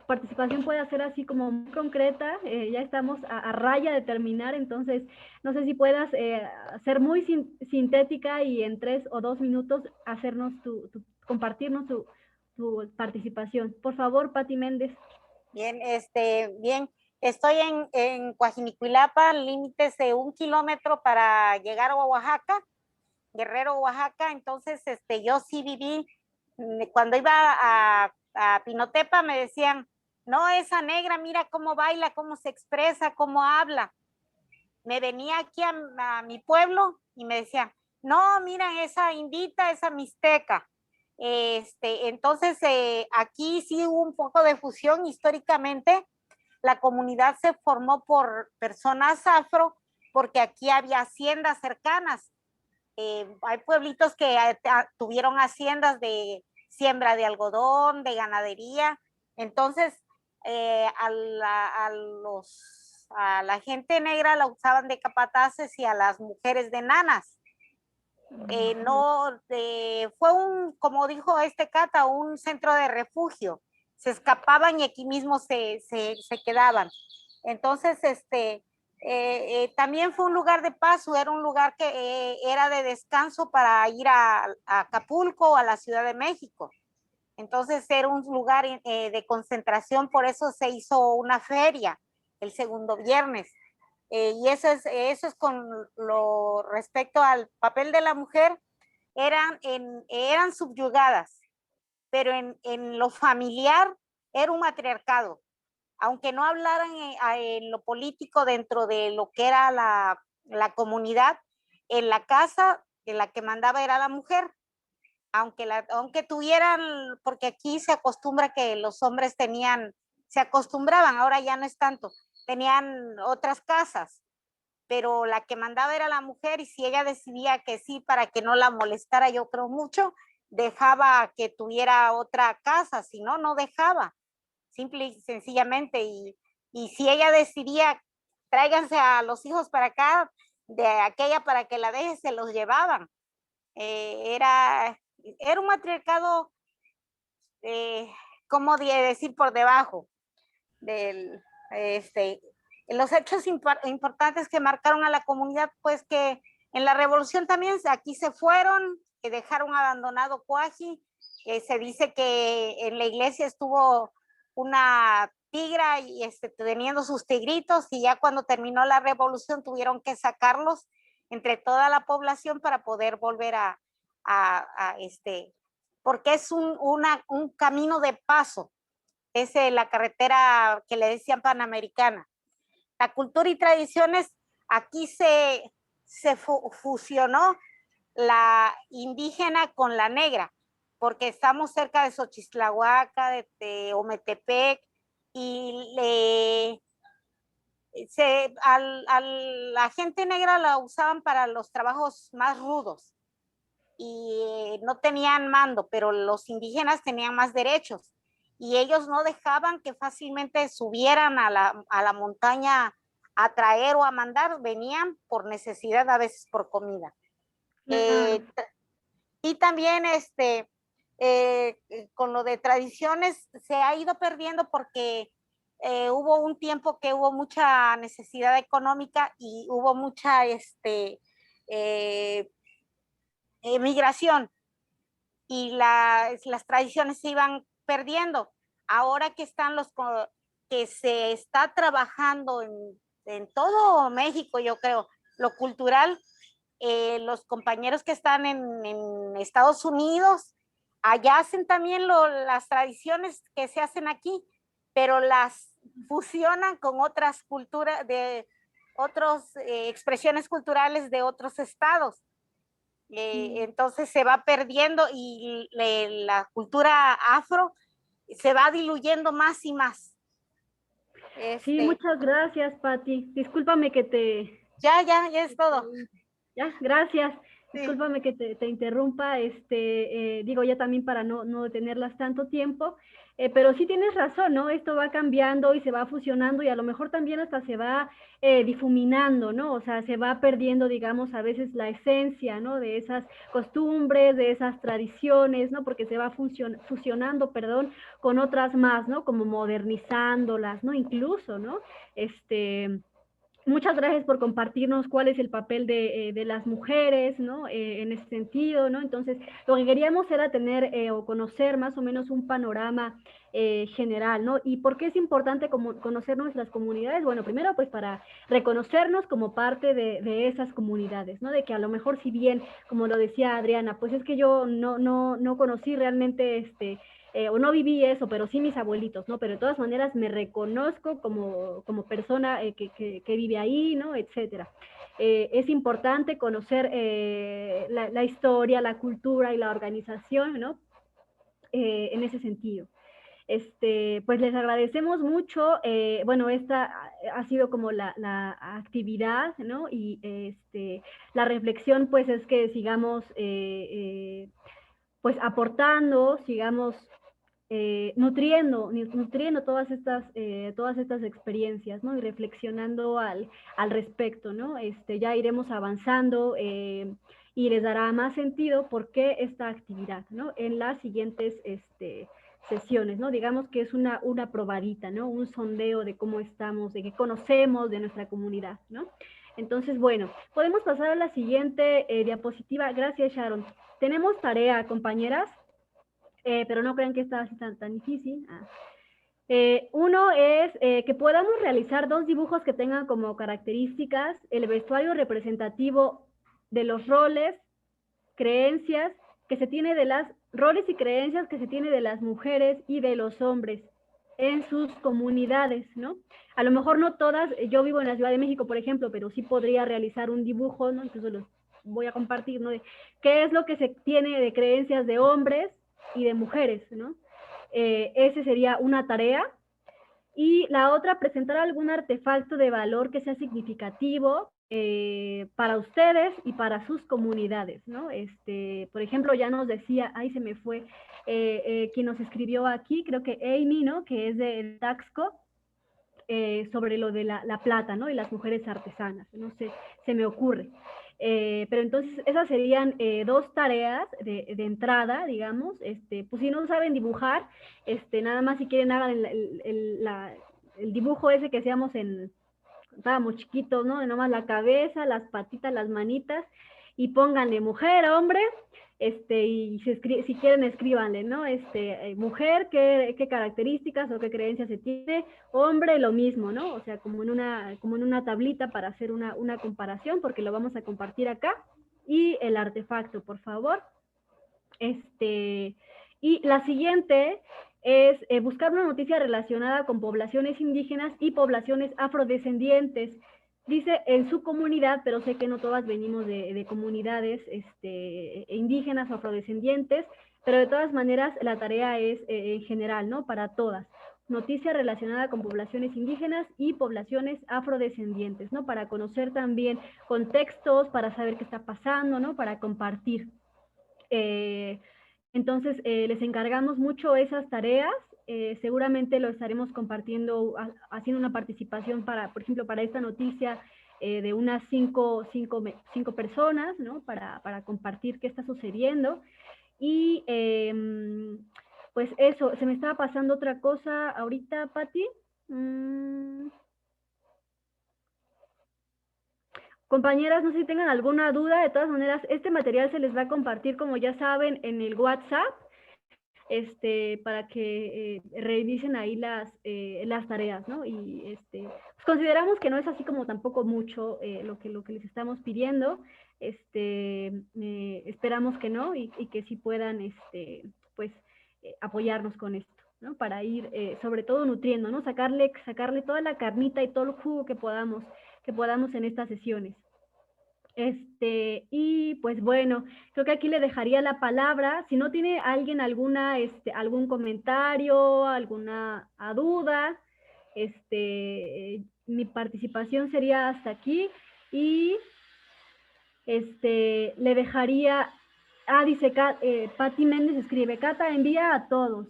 participación puede ser así como muy concreta. Ya estamos a raya de terminar, entonces no sé si puedas ser muy sintética y en 3 o 2 minutos hacernos compartirnos tu participación. Por favor, Patti Méndez. Bien, bien. Estoy en Coajinicuilapa, límites de 1 kilómetro para llegar a Oaxaca, Guerrero, Oaxaca. Entonces, yo sí viví, cuando iba a Pinotepa me decían, no, esa negra, mira cómo baila, cómo se expresa, cómo habla. Me venía aquí a mi pueblo y me decían, no, mira, esa indita, esa mixteca. Entonces, aquí sí hubo un poco de fusión históricamente. La comunidad se formó por personas afro, porque aquí había haciendas cercanas. Hay pueblitos que tuvieron haciendas de siembra de algodón, de ganadería. Entonces, a la gente negra la usaban de capataces y a las mujeres de nanas. Fue como dijo Cata, un centro de refugio. Se escapaban y aquí mismo se quedaban. Entonces, también fue un lugar de paso, era un lugar que era de descanso para ir a Acapulco o a la Ciudad de México. Entonces era un lugar de concentración, por eso se hizo una feria el segundo viernes. Y eso es con lo respecto al papel de la mujer, eran subyugadas, pero en lo familiar era un matriarcado. Aunque no hablaran en lo político dentro de lo que era la comunidad, en la casa en la que mandaba era la mujer. Aunque tuvieran, porque aquí se acostumbra que los hombres se acostumbraban, ahora ya no es tanto, tenían otras casas, pero la que mandaba era la mujer, y si ella decidía que sí, para que no la molestara, yo creo mucho, dejaba que tuviera otra casa, si no, no dejaba, simple y sencillamente. Y si ella decidía, tráiganse a los hijos para acá, de aquella para que la deje, se los llevaban. Era un matriarcado, ¿cómo decir? Por debajo del, los hechos importantes que marcaron a la comunidad, pues que en la revolución también aquí se fueron, que dejaron abandonado Coaji. Se dice que en la iglesia estuvo una tigra y teniendo sus tigritos, y ya cuando terminó la revolución tuvieron que sacarlos entre toda la población para poder volver porque es un camino de paso, es la carretera que le decían Panamericana. La cultura y tradiciones, aquí se fusionó la indígena con la negra, porque estamos cerca de Xochistlahuaca, de Ometepec, y a la gente negra la usaban para los trabajos más rudos y no tenían mando, pero los indígenas tenían más derechos, y ellos no dejaban que fácilmente subieran a la montaña a traer o a mandar, venían por necesidad, a veces por comida. Y también con lo de tradiciones se ha ido perdiendo porque hubo un tiempo que hubo mucha necesidad económica y hubo mucha migración, y las tradiciones se iban perdiendo. Ahora que que se está trabajando en todo México, yo creo, lo cultural, los compañeros que están en Estados Unidos, allá hacen también las tradiciones que se hacen aquí, pero las fusionan con otras culturas, de otras expresiones culturales de otros estados. Entonces se va perdiendo, y la cultura afro se va diluyendo más y más. Sí, muchas gracias, Patti. Discúlpame que te... Ya es todo. Ya, gracias. Sí. Discúlpame que te interrumpa, digo ya también para no detenerlas tanto tiempo. Pero sí tienes razón, ¿no? Esto va cambiando y se va fusionando y a lo mejor también hasta se va difuminando, ¿no? O sea, se va perdiendo, digamos, a veces la esencia, ¿no? De esas costumbres, de esas tradiciones, ¿no? Porque se va fusionando, perdón, con otras más, ¿no? Como modernizándolas, ¿no? Incluso, ¿no? Muchas gracias por compartirnos cuál es el papel de las mujeres, ¿no? En ese sentido, ¿no? Entonces, lo que queríamos era tener o conocer más o menos un panorama general, ¿no? ¿Y por qué es importante conocer nuestras comunidades? Bueno, primero, pues para reconocernos como parte de esas comunidades, ¿no? De que a lo mejor, si bien, como lo decía Adriana, pues es que yo no conocí realmente o no viví eso, pero sí mis abuelitos, ¿no? Pero de todas maneras me reconozco como persona que vive ahí, ¿no? Etcétera. Es importante conocer la historia, la cultura y la organización, ¿no? En ese sentido. Pues les agradecemos mucho. Bueno, esta ha sido como la actividad, ¿no? Y la reflexión, pues, es que sigamos, pues, aportando, sigamos nutriendo todas estas experiencias, ¿no? Y reflexionando al respecto, ¿no? Ya iremos avanzando y les dará más sentido por qué esta actividad, ¿no? En las siguientes sesiones, ¿no? Digamos que es una probadita, ¿no? Un sondeo de cómo estamos, de qué conocemos de nuestra comunidad, ¿no? Entonces, bueno, podemos pasar a la siguiente diapositiva. Gracias, Sharon. Tenemos tarea, compañeras. Pero no crean que está así tan difícil. Uno es que podamos realizar 2 dibujos que tengan como características el vestuario representativo de los roles, creencias que se tiene de las roles y creencias que se tiene de las mujeres y de los hombres en sus comunidades, ¿no? A lo mejor no todas, yo vivo en la Ciudad de México, por ejemplo, pero sí podría realizar un dibujo, ¿no? Incluso los voy a compartir, ¿no? De qué es lo que se tiene de creencias de hombres y de mujeres, ¿no? Ese sería una tarea. Y la otra, presentar algún artefacto de valor que sea significativo para ustedes y para sus comunidades, ¿no? Por ejemplo, ya nos decía, ahí se me fue, quien nos escribió aquí, creo que Amy, ¿no? Que es de Taxco, sobre lo de la plata, ¿no? Y las mujeres artesanas, no sé, se me ocurre. Pero entonces esas serían 2 tareas de entrada, digamos. Pues si no saben dibujar, nada más si quieren hagan el dibujo ese que hacíamos estábamos chiquitos, ¿no? De nomás la cabeza, las patitas, las manitas, y pónganle mujer, hombre, y si quieren escríbanle, ¿no? Mujer, ¿qué características o qué creencias se tiene? Hombre, lo mismo, ¿no? O sea, como en una tablita para hacer una comparación, porque lo vamos a compartir acá. Y el artefacto, por favor. Y la siguiente es buscar una noticia relacionada con poblaciones indígenas y poblaciones afrodescendientes. Dice en su comunidad, pero sé que no todas venimos de comunidades indígenas o afrodescendientes, pero de todas maneras la tarea es en general, ¿no? Para todas. Noticia relacionada con poblaciones indígenas y poblaciones afrodescendientes, ¿no? Para conocer también contextos, para saber qué está pasando, ¿no? Para compartir. Entonces, les encargamos mucho esas tareas. Seguramente lo estaremos compartiendo, haciendo una participación por ejemplo, para esta noticia de unas 5 personas, ¿no? Para compartir qué está sucediendo. Y pues eso, se me estaba pasando otra cosa ahorita, Pati. Compañeras, no sé si tengan alguna duda. De todas maneras, este material se les va a compartir, como ya saben, en el WhatsApp, para que revisen ahí las tareas, ¿no? Y pues consideramos que no es así como tampoco mucho lo que les estamos pidiendo. Esperamos que no y que sí puedan, pues, apoyarnos con esto, ¿no? Para ir, sobre todo, nutriendo, ¿no? Sacarle toda la carnita y todo el jugo que podamos en estas sesiones. Y pues bueno, creo que aquí le dejaría la palabra. Si no tiene alguien algún comentario, alguna duda, mi participación sería hasta aquí y le dejaría, dice Pati Méndez escribe, Cata envía a todos.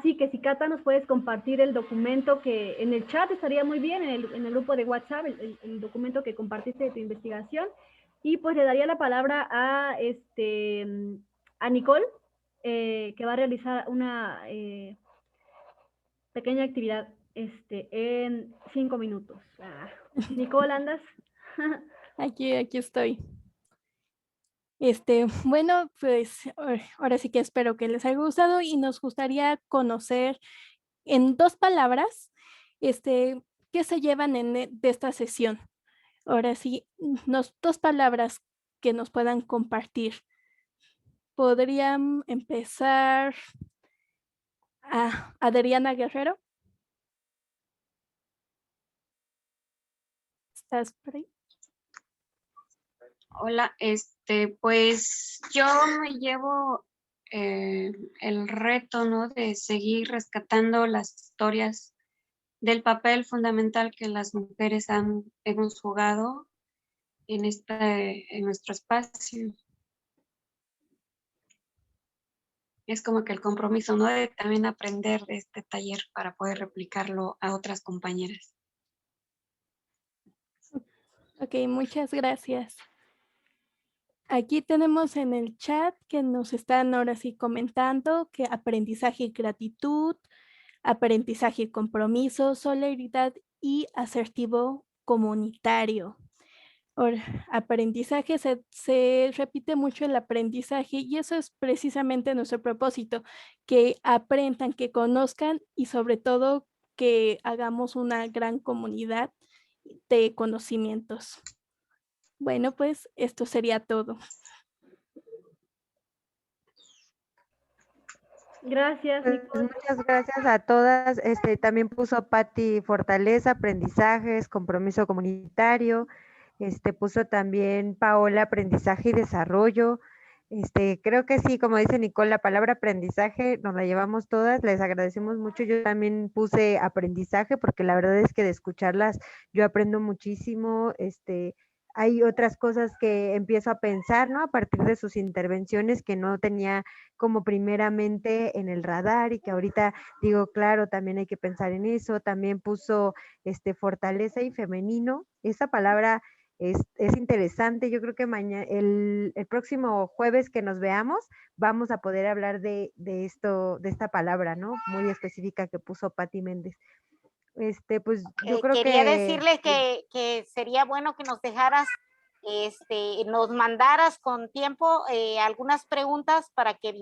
Sí, que si Cata nos puedes compartir el documento que en el chat estaría muy bien, en el grupo de WhatsApp, el documento que compartiste de tu investigación. Y pues le daría la palabra a Nicole, que va a realizar una pequeña actividad en 5 minutos. Nicole, ¿andas? Aquí estoy. Bueno, pues ahora sí que espero que les haya gustado y nos gustaría conocer en 2 palabras, qué se llevan de esta sesión. Ahora sí, 2 palabras que nos puedan compartir. Podrían empezar a Adriana Guerrero. ¿Estás por ahí? Hola, pues yo me llevo el reto, ¿no? De seguir rescatando las historias del papel fundamental que las mujeres hemos jugado en nuestro espacio. Es como que el compromiso, ¿no? De también aprender de este taller para poder replicarlo a otras compañeras. Ok, muchas gracias. Aquí tenemos en el chat que nos están ahora sí comentando que aprendizaje y gratitud, aprendizaje y compromiso, solidaridad y asertivo comunitario. Aprendizaje, se repite mucho el aprendizaje y eso es precisamente nuestro propósito, que aprendan, que conozcan y sobre todo que hagamos una gran comunidad de conocimientos. Bueno, pues esto sería todo. Gracias, Pues Nicole. muchas gracias a todas. También puso Patti fortaleza, aprendizajes, compromiso comunitario. Puso también Paola aprendizaje y desarrollo. Creo que sí, como dice Nicole, la palabra aprendizaje nos la llevamos todas. Les agradecemos mucho. Yo también puse aprendizaje porque la verdad es que de escucharlas yo aprendo muchísimo. Hay otras cosas que empiezo a pensar, ¿no? A partir de sus intervenciones que no tenía como primeramente en el radar y que ahorita digo, claro, también hay que pensar en eso. También puso fortaleza y femenino. Esa palabra es interesante. Yo creo que mañana, el próximo jueves que nos veamos, vamos a poder hablar de esta palabra, ¿no? Muy específica que puso Patti Méndez. Pues yo creo quería que decirles que sería bueno que nos dejaras, nos mandaras con tiempo algunas preguntas para que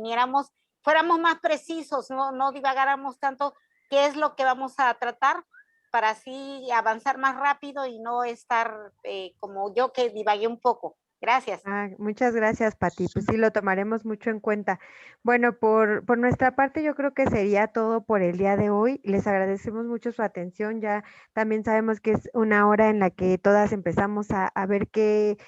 fuéramos más precisos, no divagáramos tanto qué es lo que vamos a tratar para así avanzar más rápido y no estar como yo que divagué un poco. Gracias. Muchas gracias, Pati. Pues sí, lo tomaremos mucho en cuenta. Bueno, por nuestra parte, yo creo que sería todo por el día de hoy. Les agradecemos mucho su atención. Ya también sabemos que es una hora en la que todas empezamos a ver qué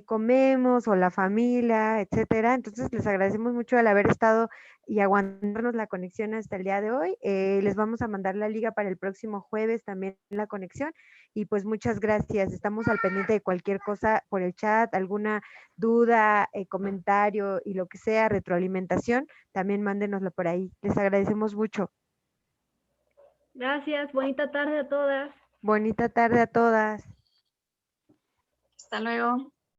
comemos o la familia, etcétera. Entonces, les agradecemos mucho el haber estado y aguantarnos la conexión hasta el día de hoy. Les vamos a mandar la liga para el próximo jueves también la conexión. Y pues muchas gracias. Estamos al pendiente de cualquier cosa por el chat, alguna duda, comentario y lo que sea, retroalimentación, también mándenoslo por ahí. Les agradecemos mucho. Gracias, bonita tarde a todas. Bonita tarde a todas. Hasta luego.